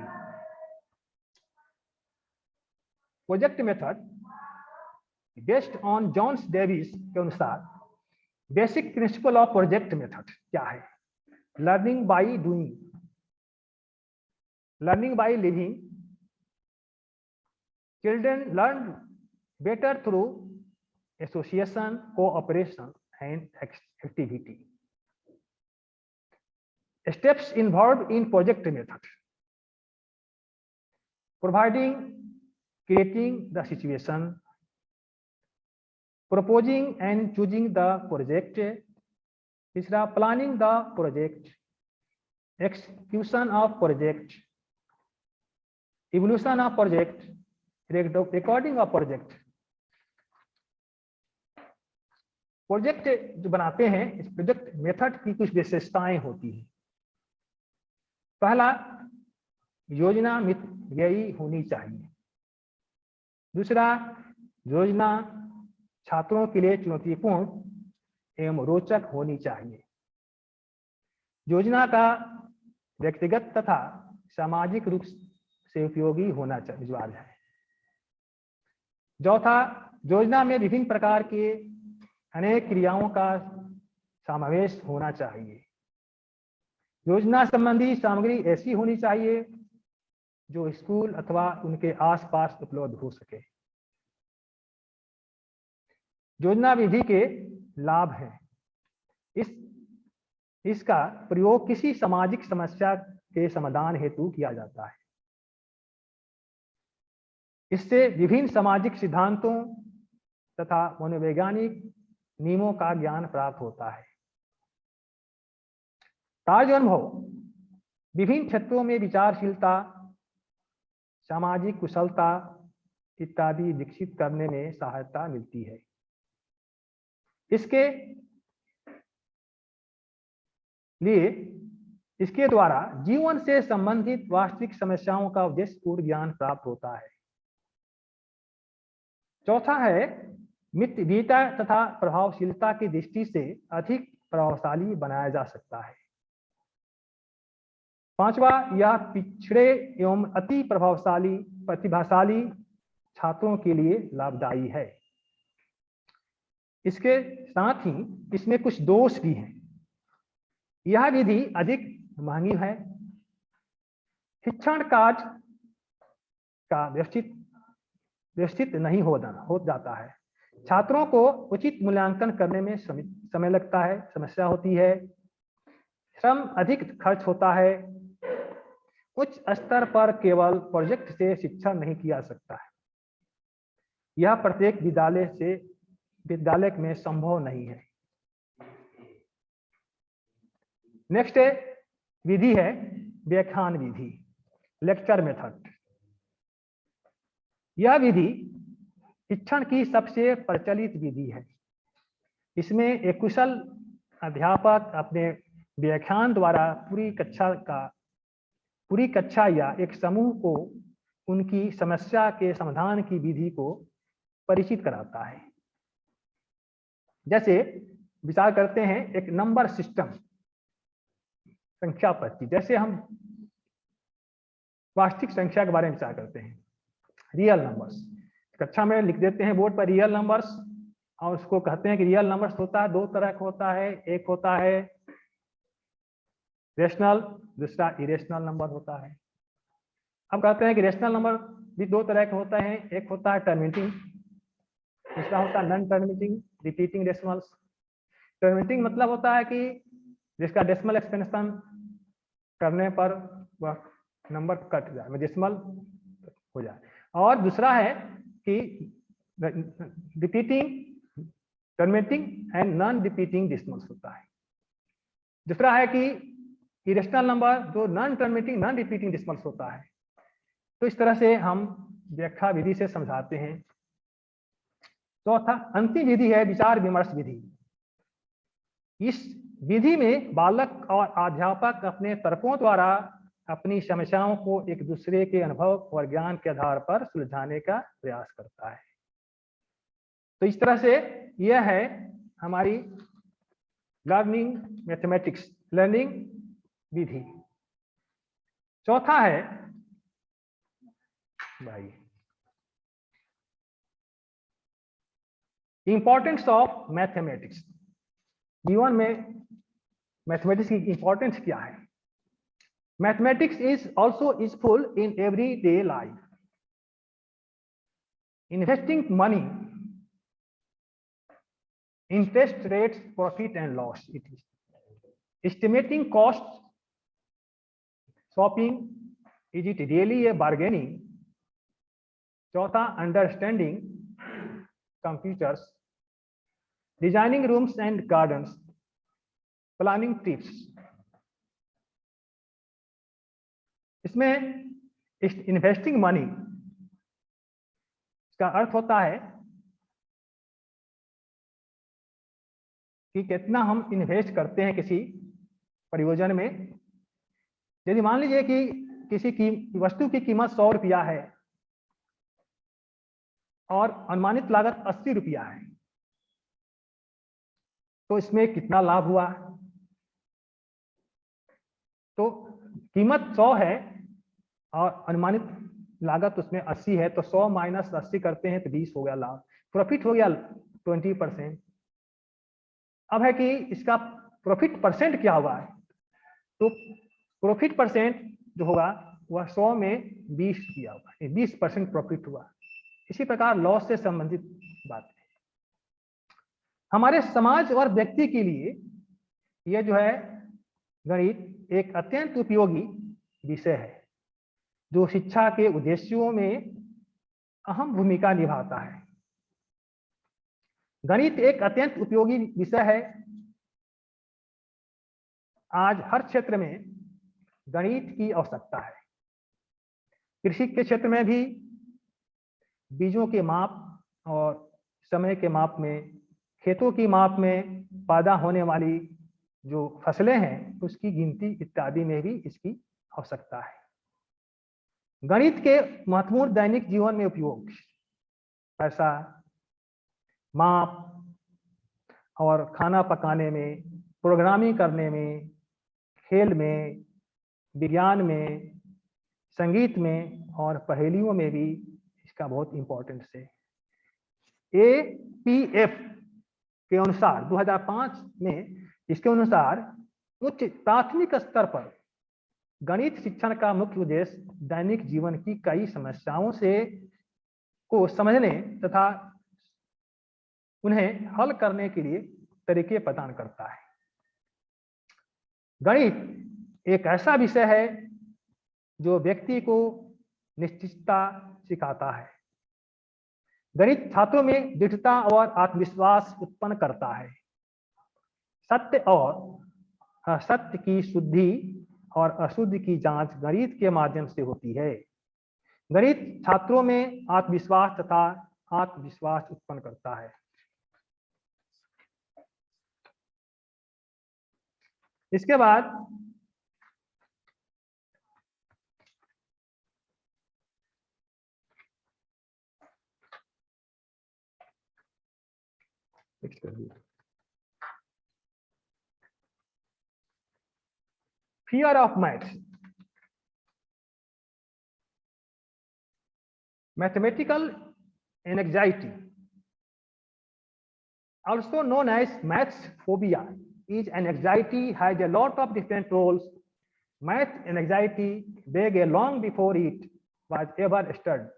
Project method based on Johns Davis के अनुसार basic principle of project method क्या है? Learning by doing, learning by living, children learn better through association, cooperation and activity. Steps involved in project method: providing, creating the situation, proposing and choosing the project, तीसरा planning the project, execution of project, evaluation of project, recording of project। Project जो बनाते हैं, इस project method की कुछ विशेषताएं होती हैं। पहला, योजना मितव्ययी होनी चाहिए। दूसरा, योजना छात्रों के लिए चुनौतीपूर्ण एवं रोचक होनी चाहिए। योजना का व्यक्तिगत तथा सामाजिक रूप से उपयोगी होना अनिवार्य है। चौथा, योजना में विभिन्न प्रकार के अनेक क्रियाओं का समावेश होना चाहिए। योजना संबंधी सामग्री ऐसी होनी चाहिए जो स्कूल अथवा उनके आसपास उपलब्ध हो सके। योजना विधि के लाभ हैं। इसका प्रयोग किसी सामाजिक समस्या के समाधान हेतु किया जाता है। इससे विभिन्न सामाजिक सिद्धांतों तथा मनोवैज्ञानिक नियमों का ज्ञान प्राप्त होता है। कार्य अनुभव विभिन्न क्षेत्रों में विचारशीलता, सामाजिक कुशलता इत्यादि विकसित करने में सहायता मिलती है। इसके द्वारा जीवन से संबंधित वास्तविक समस्याओं का उद्देश्यपूर्ण ज्ञान प्राप्त होता है। चौथा है, मितव्ययिता तथा प्रभावशीलता की दृष्टि से अधिक प्रभावशाली बनाया जा सकता है। पांचवा, यह पिछड़े एवं अति प्रतिभाशाली छात्रों के लिए लाभदायी है। इसके साथ ही इसमें कुछ दोष भी हैं। यह विधि अधिक महंगी है। शिक्षण कार्य का व्यवस्थित नहीं हो जाता है। छात्रों को उचित मूल्यांकन करने में समय लगता है, समस्या होती है। श्रम अधिक खर्च होता है। उच्च स्तर पर केवल प्रोजेक्ट से शिक्षण नहीं किया सकता है। यह प्रत्येक विद्यालय में संभव नहीं है। नेक्स्ट विधि है व्याख्यान विधि, लेक्चर मेथड। यह विधि शिक्षण की सबसे प्रचलित विधि है। इसमें एक कुशल अध्यापक अपने व्याख्यान द्वारा पूरी कक्षा या एक समूह को उनकी समस्या के समाधान की विधि को परिचित कराता है। जैसे विचार करते हैं एक नंबर सिस्टम, संख्या पद्धति। जैसे हम वास्तविक संख्या के बारे में विचार करते हैं, रियल नंबर्स, कक्षा में लिख देते हैं बोर्ड पर रियल नंबर्स, और उसको कहते हैं कि रियल नंबर्स होता है, दो तरह का होता है। एक होता है रेशनल, दूसरा इरेशनल नंबर होता है। अब कहते हैं कि रेशनल नंबर भी दो तरह के होते हैं, एक होता है टर्मिनेटिंग, दूसरा होता है non terminating repeating decimals. Terminating मतलब होता है कि जिसका डेसिमल एक्सपेंशन करने पर वह नंबर कट जाए, डेसिमल हो जाए। और दूसरा है कि repeating, terminating and non repeating decimals होता है। दूसरा है कि इरेशनल नंबर जो non terminating non repeating decimals होता है। तो इस तरह से हम व्याख्या विधि से समझाते हैं। चौथा अंतिम विधि है विचार विमर्श विधि। इस विधि में बालक और अध्यापक अपने तर्कों द्वारा अपनी समस्याओं को एक दूसरे के अनुभव और ज्ञान के आधार पर सुलझाने का प्रयास करता है। तो इस तरह से यह है हमारी लर्निंग मैथमेटिक्स, लर्निंग विधि। चौथा है भाई इंपॉर्टेंस ऑफ मैथमेटिक्स। जीवन में मैथमेटिक्स की इंपॉर्टेंस क्या है? Mathematics is also useful in everyday life. Investing money, interest rates, profit and loss, it is estimating costs, shopping, is it really a bargaining? चौथा understanding computers, designing rooms and gardens, planning trips। इसमें investing money इसका अर्थ होता है कि कितना हम invest करते हैं किसी परियोजना में। यदि मान लीजिए कि किसी की वस्तु की कीमत 100 रुपया है और अनुमानित लागत 80 रुपया है, तो इसमें कितना लाभ हुआ? तो कीमत 100 है और अनुमानित लागत उसमें 80 है, तो 100 माइनस 80 करते हैं तो 20 हो गया लाभ, प्रॉफिट हो गया 20%। अब है कि इसका प्रॉफिट परसेंट क्या हुआ है? तो प्रॉफिट परसेंट जो होगा वह 100 में 20 किया होगा, 20% प्रॉफिट हुआ। इसी प्रकार लॉस से संबंधित बात है। हमारे समाज और व्यक्ति के लिए यह जो है गणित एक अत्यंत उपयोगी विषय है, जो शिक्षा के उद्देश्यों में अहम भूमिका निभाता है। गणित एक अत्यंत उपयोगी विषय है। आज हर क्षेत्र में गणित की आवश्यकता है। कृषि के क्षेत्र में भी बीजों के माप और समय के माप में, खेतों की माप में, पैदा होने वाली जो फसलें हैं उसकी गिनती इत्यादि में भी इसकी आवश्यकता है। गणित के महत्वपूर्ण दैनिक जीवन में उपयोग पैसा, माप और खाना पकाने में, प्रोग्रामिंग करने में, खेल में, विज्ञान में, संगीत में और पहेलियों में भी इसका बहुत इंपॉर्टेंस है। APF के अनुसार 2005 में इसके अनुसार उच्च प्राथमिक स्तर पर गणित शिक्षण का मुख्य उद्देश्य दैनिक जीवन की कई समस्याओं को समझने तथा उन्हें हल करने के लिए तरीके प्रदान करता है। गणित एक ऐसा विषय है जो व्यक्ति को निश्चितता सिखाता है। गणित छात्रों में दृढ़ता और आत्मविश्वास उत्पन्न करता है। सत्य और असत्य की शुद्धि और अशुद्धि की जांच गणित के माध्यम से होती है। गणित छात्रों में आत्मविश्वास तथा आत्मविश्वास उत्पन्न करता है। इसके बाद fear of maths, mathematical anxiety, also known as maths phobia, is an anxiety has a lot of different roles. Math anxiety began long before it was ever studied.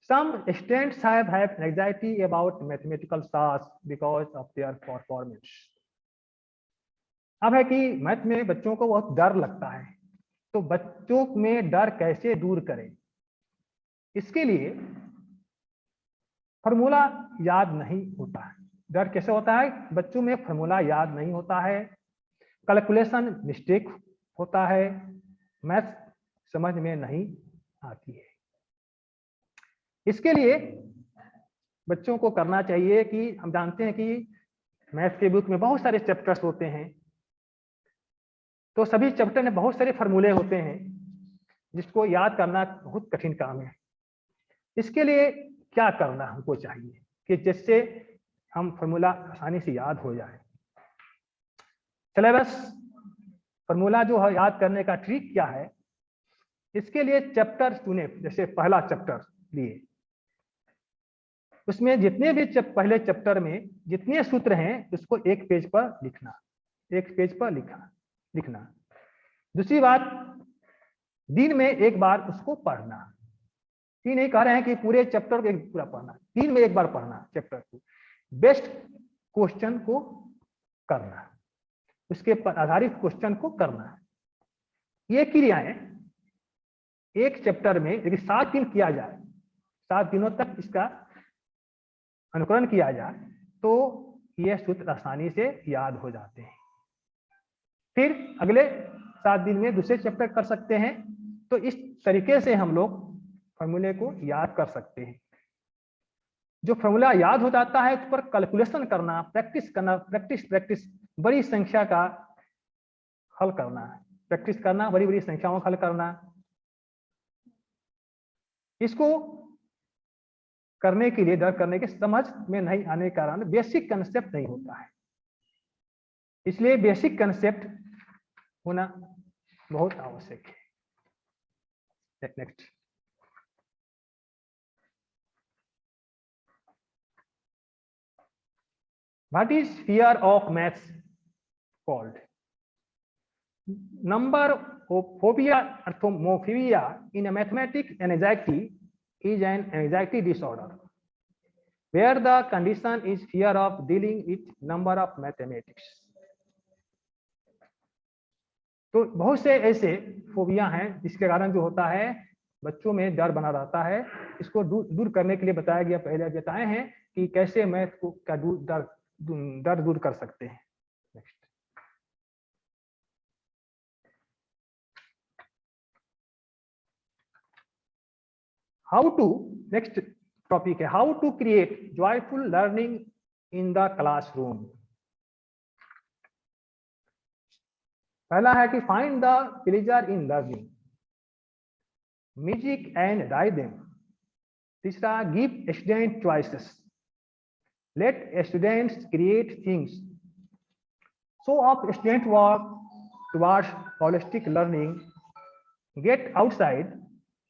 Some students have anxiety about mathematical tasks because of their performance. अब है कि math में बच्चों को बहुत डर लगता है, तो बच्चों में डर कैसे दूर करें, इसके लिए फॉर्मूला याद नहीं होता है। डर कैसे होता है? बच्चों में फॉर्मूला याद नहीं होता है, कैलकुलेशन मिस्टेक होता है, मैथ समझ में नहीं आती है। इसके लिए बच्चों को करना चाहिए कि हम जानते हैं कि मैथ के बुक में बहुत सारे चैप्टर्स होते हैं, तो सभी चैप्टर में बहुत सारे फॉर्मूले होते हैं जिसको याद करना बहुत कठिन काम है। इसके लिए क्या करना हमको चाहिए कि जिससे हम फॉर्मूला आसानी से याद हो जाए। सिलेबस फॉर्मूला जो है याद करने का ट्रिक क्या है, इसके लिए चैप्टर चुने। जैसे पहला चैप्टर लिए, उसमें जितने भी पहले चैप्टर में जितने सूत्र हैं उसको एक पेज पर लिखना, एक पेज पर लिखना। दूसरी बात, दिन में एक बार उसको पढ़ना। ये नहीं कह रहे हैं कि पूरे चैप्टर को पूरा पढ़ना, दिन में एक बार पढ़ना चैप्टर को, बेस्ट क्वेश्चन को करना, उसके पर आधारित क्वेश्चन को करना। ये क्रियाएं एक चैप्टर में यदि 7 दिन किया जाए, 7 दिनों तक इसका अनुकरण किया जाए, तो ये सूत्र आसानी से याद हो जाते हैं। फिर अगले 7 दिन में दूसरे चैप्टर कर सकते हैं। तो इस तरीके से हम लोग फॉर्मूले को याद कर सकते हैं। जो फॉर्मूला याद हो जाता है उस पर कैलकुलेशन करना, प्रैक्टिस करना, प्रैक्टिस बड़ी संख्या का हल करना, प्रैक्टिस करना, बड़ी बड़ी संख्याओं का हल करना। इसको करने के लिए, डर करने के समझ में नहीं आने के कारण बेसिक कंसेप्ट नहीं होता है, इसलिए बेसिक कंसेप्ट होना बहुत आवश्यक है। Next, what is fear of maths called? Number phobia arithmophobia in mathematics anxiety is an anxiety disorder where the condition is fear of dealing with number of mathematics. तो बहुत से ऐसे फोबिया हैं जिसके कारण जो होता है बच्चों में डर बना रहता है। इसको दूर करने के लिए बताया गया, पहले बताए हैं कि कैसे मैथ को का डर दूर कर सकते हैं। Next, how to, next topic है how to create joyful learning in the classroom. पहला है कि find the pleasure in learning, music and rhythm. तीसरा, give student choices, let students create things, show off student work towards holistic learning, get outside,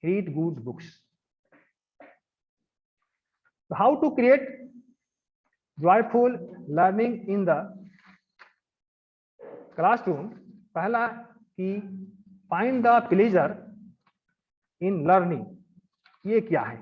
read good books. How to create joyful learning in the classroom. पहला कि find the pleasure in learning, ये क्या है?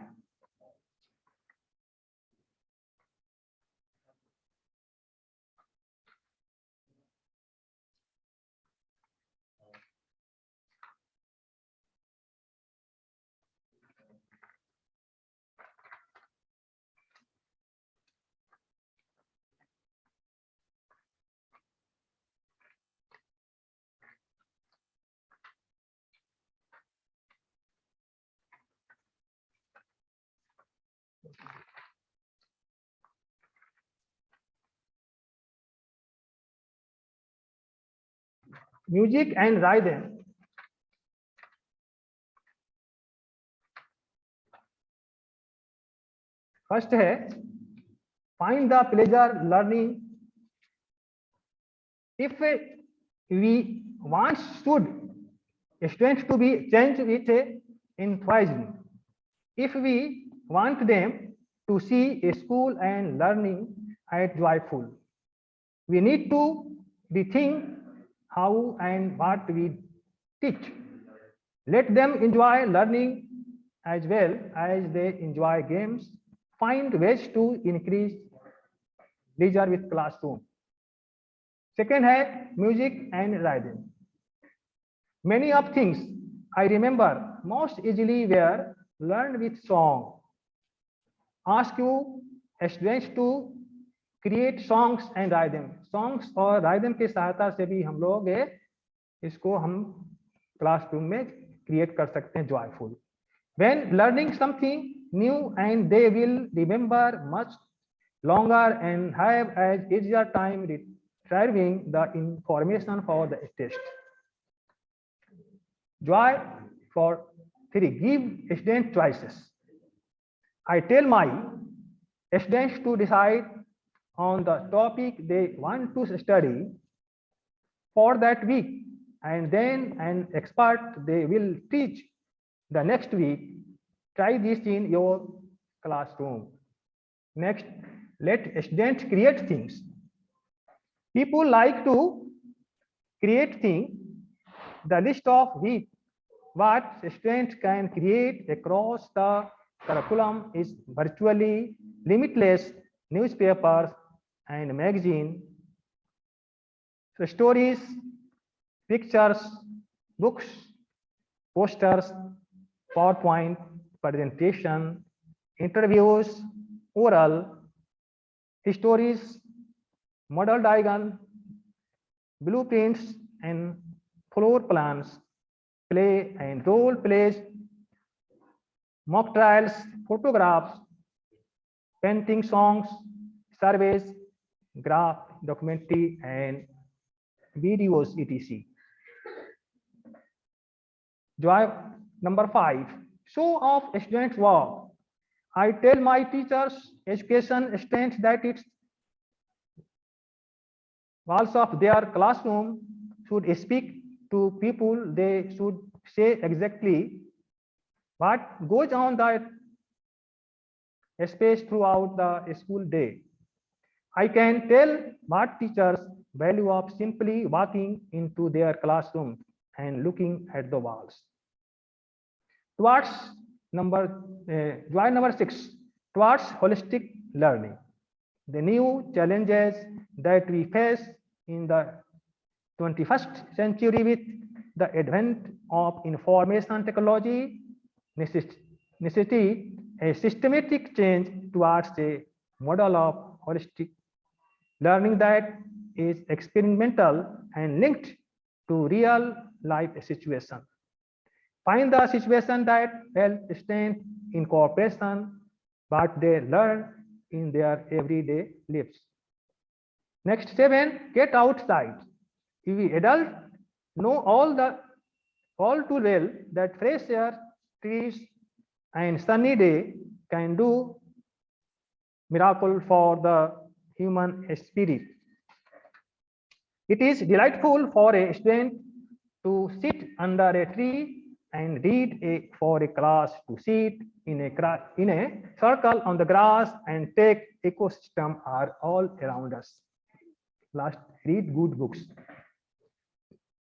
Music and राइदम। First है find the pleasure learning. If we want students to be changed with enthusiasm, if we want them to see a school and learning as joyful, we need to rethink how and what we teach. Let them enjoy learning as well as they enjoy games. Find ways to increase leisure with classroom. Second है music and rhythm. Many of things I remember most easily were learned with song. Ask you students to create songs and rhythm. Songs और rhythm की सहायता से भी हम लोग इसको हम क्लासरूम में क्रिएट कर सकते हैं joyful. When learning something new, and they will remember much longer and have as easier time retrieving the information for the test. Joy for 3. Give student choices. I tell my students to decide on the topic they want to study for that week, and then an expert they will teach the next week. Try this in your classroom. Next, let students create things. People like to create things. The list of what students can create across the curriculum is virtually limitless. Newspapers and magazines, stories, pictures, books, posters, PowerPoint presentation, interviews, oral, stories, model diagram, blueprints, and floor plans, play and role plays, mock trials, photographs, painting, songs, surveys, graph, documentary, and videos, etc. Joy number 5. Show off students' work. I tell my teachers, education students that it's walls of their classroom should speak to people. They should say exactly what goes on the space throughout the school day. I can tell what teachers value of simply walking into their classroom and looking at the walls. Towards joy number 6, towards holistic learning. The new challenges that we face in the 21st century with the advent of information technology necessitate a systematic change towards a model of holistic learning that is experimental and linked to real life situation. Find the situation that help students in cooperation, but they learn in their everyday lives. Next 7, get outside. We adults know all too well that fresh air, trees, and sunny day can do miracle for the human spirit. It is delightful for a student to sit under a tree and read for a class to sit in a circle on the grass and take ecosystem are all around us. Last, read good books.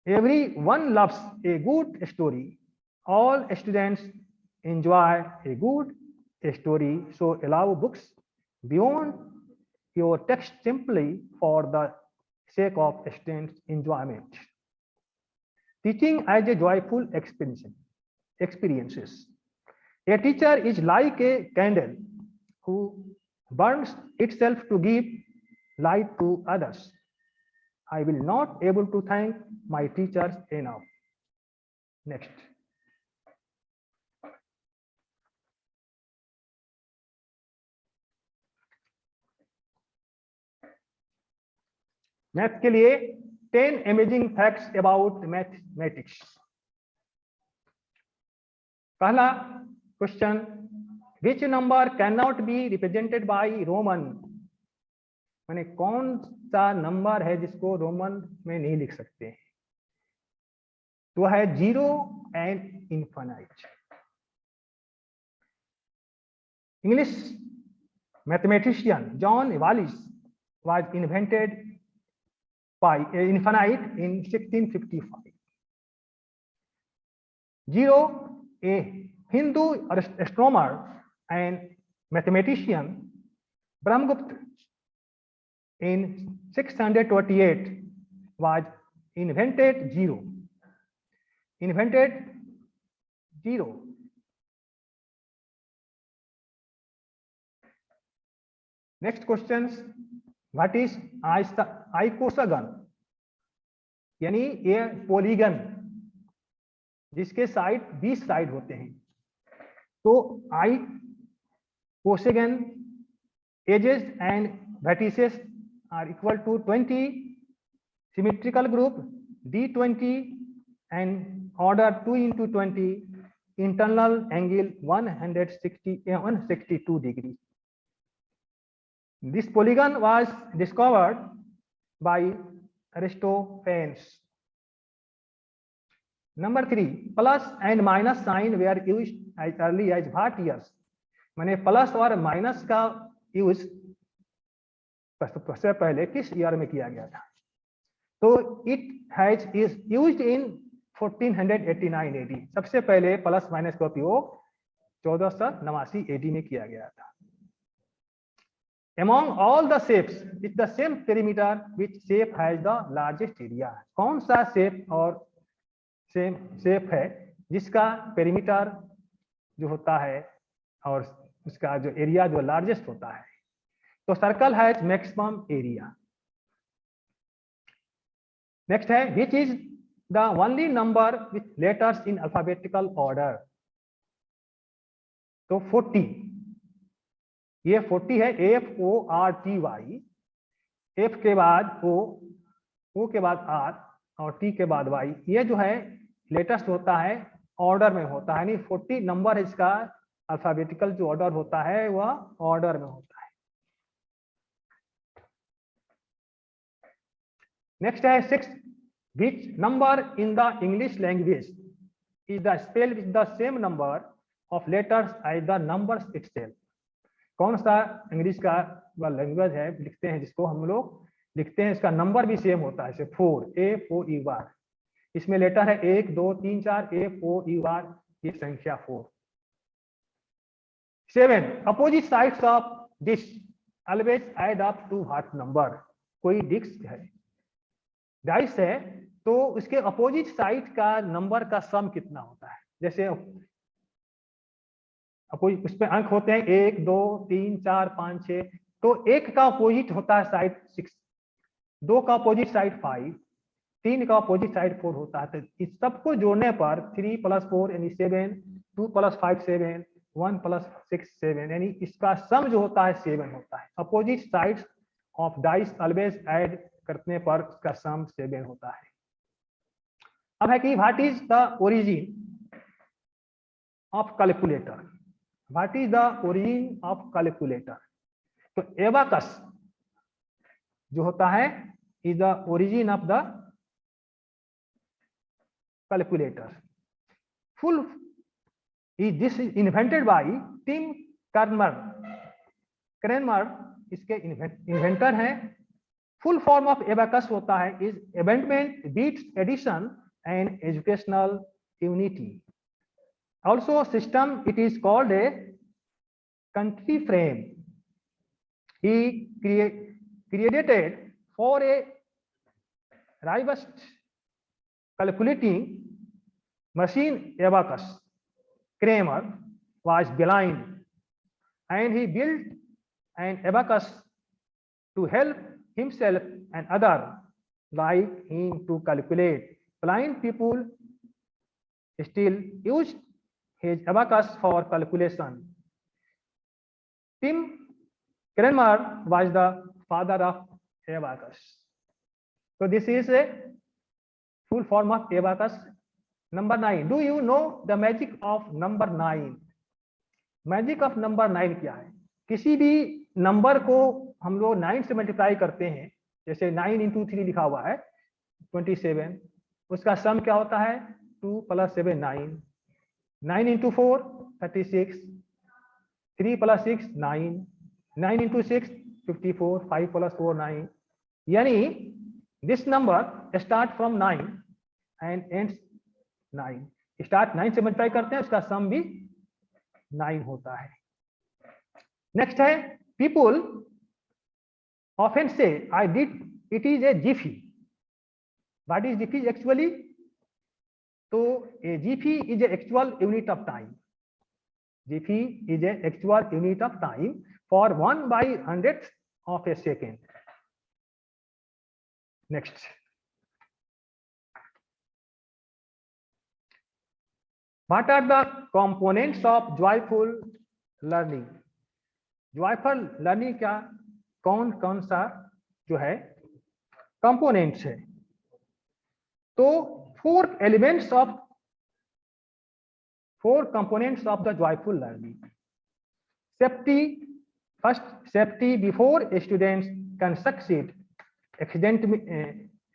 Everyone loves a good story. All students enjoy a good story, so allow books beyond your text simply for the sake of students' enjoyment. Teaching as a joyful experiences. A teacher is like a candle who burns itself to give light to others. I will not able to thank my teachers enough. Next. Math के लिए 10 amazing facts about mathematics. पहला question, which number cannot be represented by Roman? माने कौन सा number है जिसको Roman में नहीं लिख सकते हैं? तो है 0 and infinite. English mathematician John Wallis was invented by infinite in 1655. 0, a Hindu astronomer and mathematician Brahmagupta in 628 was invented 0. Invented 0. Next questions, what is icosagon? यानी ये पॉलीगन जिसके साइड 20 साइड होते हैं. तो icosagon edges and vertices are equal to 20, symmetrical group D20 and order 2 into 20, internal angle 162 degrees. This polygon was discovered by Aristophanes. Number 3, plus and minus sign were used as early as what years? माने plus और minus का use सबसे पहले किस year में किया गया था? तो it has is used in 1489 AD. सबसे पहले प्लस माइनस का उपयोग 1489 AD में किया गया था. Among all the shapes, it's the same perimeter which shape has the largest area. कौन सा शेप और सेम शेप है जिसका पेरीमीटर जो होता है और उसका जो एरिया जो लार्जेस्ट होता है? तो circle has maximum area. Next है which is the only number with letters in alphabetical order? तो 40. ये 40 है. FORTY. F के बाद O के बाद R और T के बाद Y. ये जो है लेटेस्ट होता है, ऑर्डर में होता है. नहीं 40 नंबर इसका अल्फाबेटिकल जो ऑर्डर होता है वह ऑर्डर में होता है. नेक्स्ट है 6. Which number in the English language is the spell with the same number of letters as the numbers itself? कौन सा इंग्लिश का लैंग्वेज है लिखते हैं जिसको हम लोग लिखते हैं इसका नंबर भी सेम होता है? जैसे 4 AFOER. इसमें लेटर है 1 2 3 4 AFOER. ये संख्या 4. 7. Opposite sides of dice always add up to what number? कोई डिस्क है, डाइस है, तो उसके अपोजिट साइड का नंबर का सम कितना होता है? जैसे उसमें अंक होते हैं 1 2 3 4 5 6. तो 1 का अपोजिट होता है साइड 6, 2 का अपोजिट साइड 5, 3 का अपोजिट साइड 4 होता है. तो इस सबको जोड़ने पर 3 + 4 यानी 7, 2 + 5 7, 1 + 6 7, यानी इसका सम जो होता है 7 होता है. Opposite sides of dice always add करने पर इसका सम 7 होता है. अब है कि what is the origin of calculator? What is the origin of calculator? तो एबाकस जो होता है is the origin of the calculator. Full is this invented by Tim Cranmer इसके इन्वेंटर हैं. फुल फॉर्म ऑफ एबाकस होता है is इवेंटमेंट beats addition and educational unity. Also system it is called a country frame. He created for a robust calculating machine abacus. Kramer was blind and he built an abacus to help himself and other like him to calculate. Blind people still used his abacus for calculation. Tim Kramer was the father of abacus. So this is a full form of abacus. Number 9. Do you know the magic of number 9? Magic of number 9 क्या है? किसी भी number को हम लोग 9 से multiply करते हैं, जैसे 9 into 3 लिखा हुआ है 27, उसका सम क्या होता है? 2 + 7 9, 9 into 4 36, 3 + 6 9, 9 into 6 54, 5 + 4 9. यानी this number start from 9 and ends 9. Start 9 से मल्टीप्लाई करते हैं, उसका सम भी 9 होता है. नेक्स्ट है, people often say I did it is a jiffy. What is jiffy actually? तो a jiffy is a actual unit of time. Jiffy is a actual unit of time for 1/100th of a second. Next. What are the components of joyful learning? Joyful learning क्या कौन कौन सा जो है components है? तो four components of the joyful learning. Safety. First, safety before students can succeed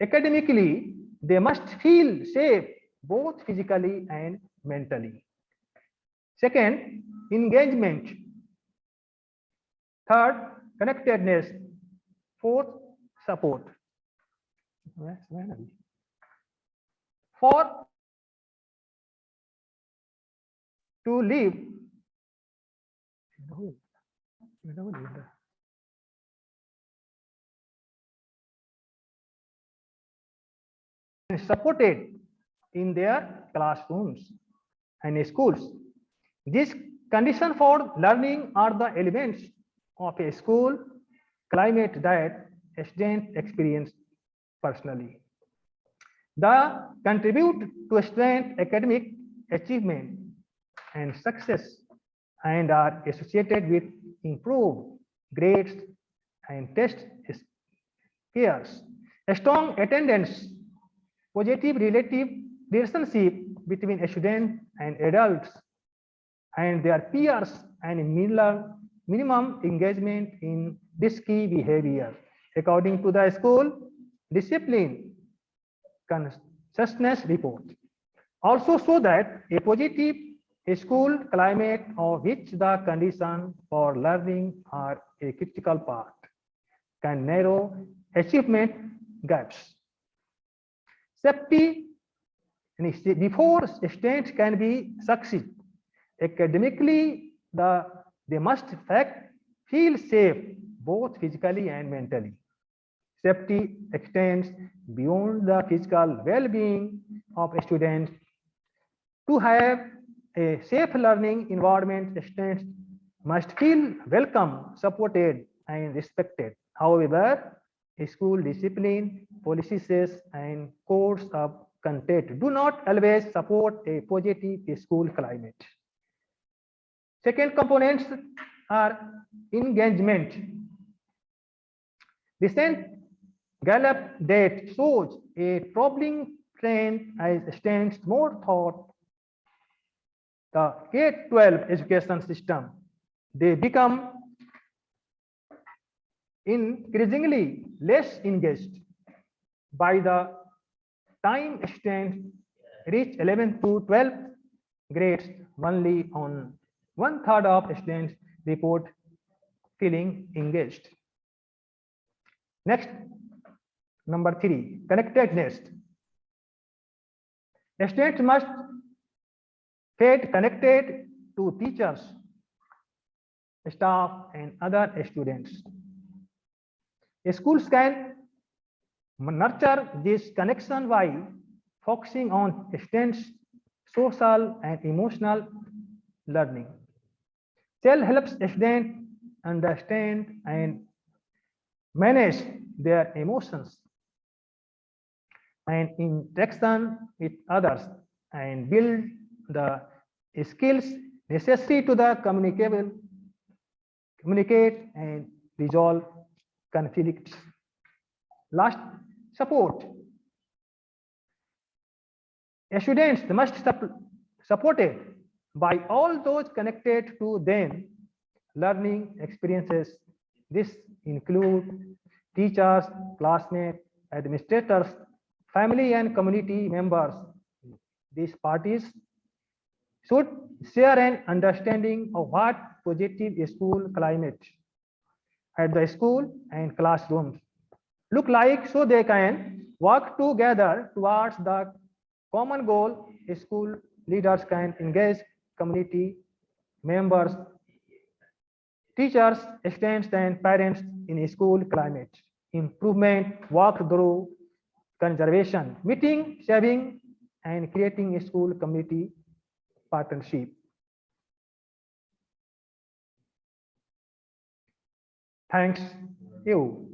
academically, they must feel safe both physically and mentally. Second, engagement. Third, connectedness. Fourth, support. For to live supported in their classrooms and schools. These conditions for learning are the elements of a school climate that students experience personally. They contribute to student academic achievement and success and are associated with improved grades and test scores. A strong attendance, positive relationship between students and adults and their peers, and minimum engagement in risky behavior according to the school discipline consciousness report also show that a positive school climate of which the conditions for learning are a critical part can narrow achievement gaps. Safety. Before students can be succeed academically, they must feel safe both physically and mentally. Safety extends beyond the physical well-being of students. To have a safe learning environment, students must feel welcome, supported, and respected. However, school discipline, policies, and codes of content do not always support a positive school climate. Second components are engagement. Recent Gallup data shows a troubling trend as students more thought the K-12 education system. They become increasingly less engaged. By the time students reach 11th to 12th grades, only on 1/3 of students report feeling engaged. Next, number 3, connectedness. Students must feel connected to teachers, staff, and other students. Schools can nurture this connection by focusing on students' social and emotional learning. TEL helps students understand and manage their emotions and interaction with others and build the skills necessary to communicate and resolve conflicts. Last, support. Students must supported by all those connected to them learning experiences. This include teachers, classmates, administrators, family and community members. These parties should share an understanding of what positive school climate at the school and classrooms look like, so they can work together towards the common goal. School leaders can engage community members, teachers, students, and parents in school climate improvement, work through conservation, meeting, saving, and creating a school community partnership. Thanks you.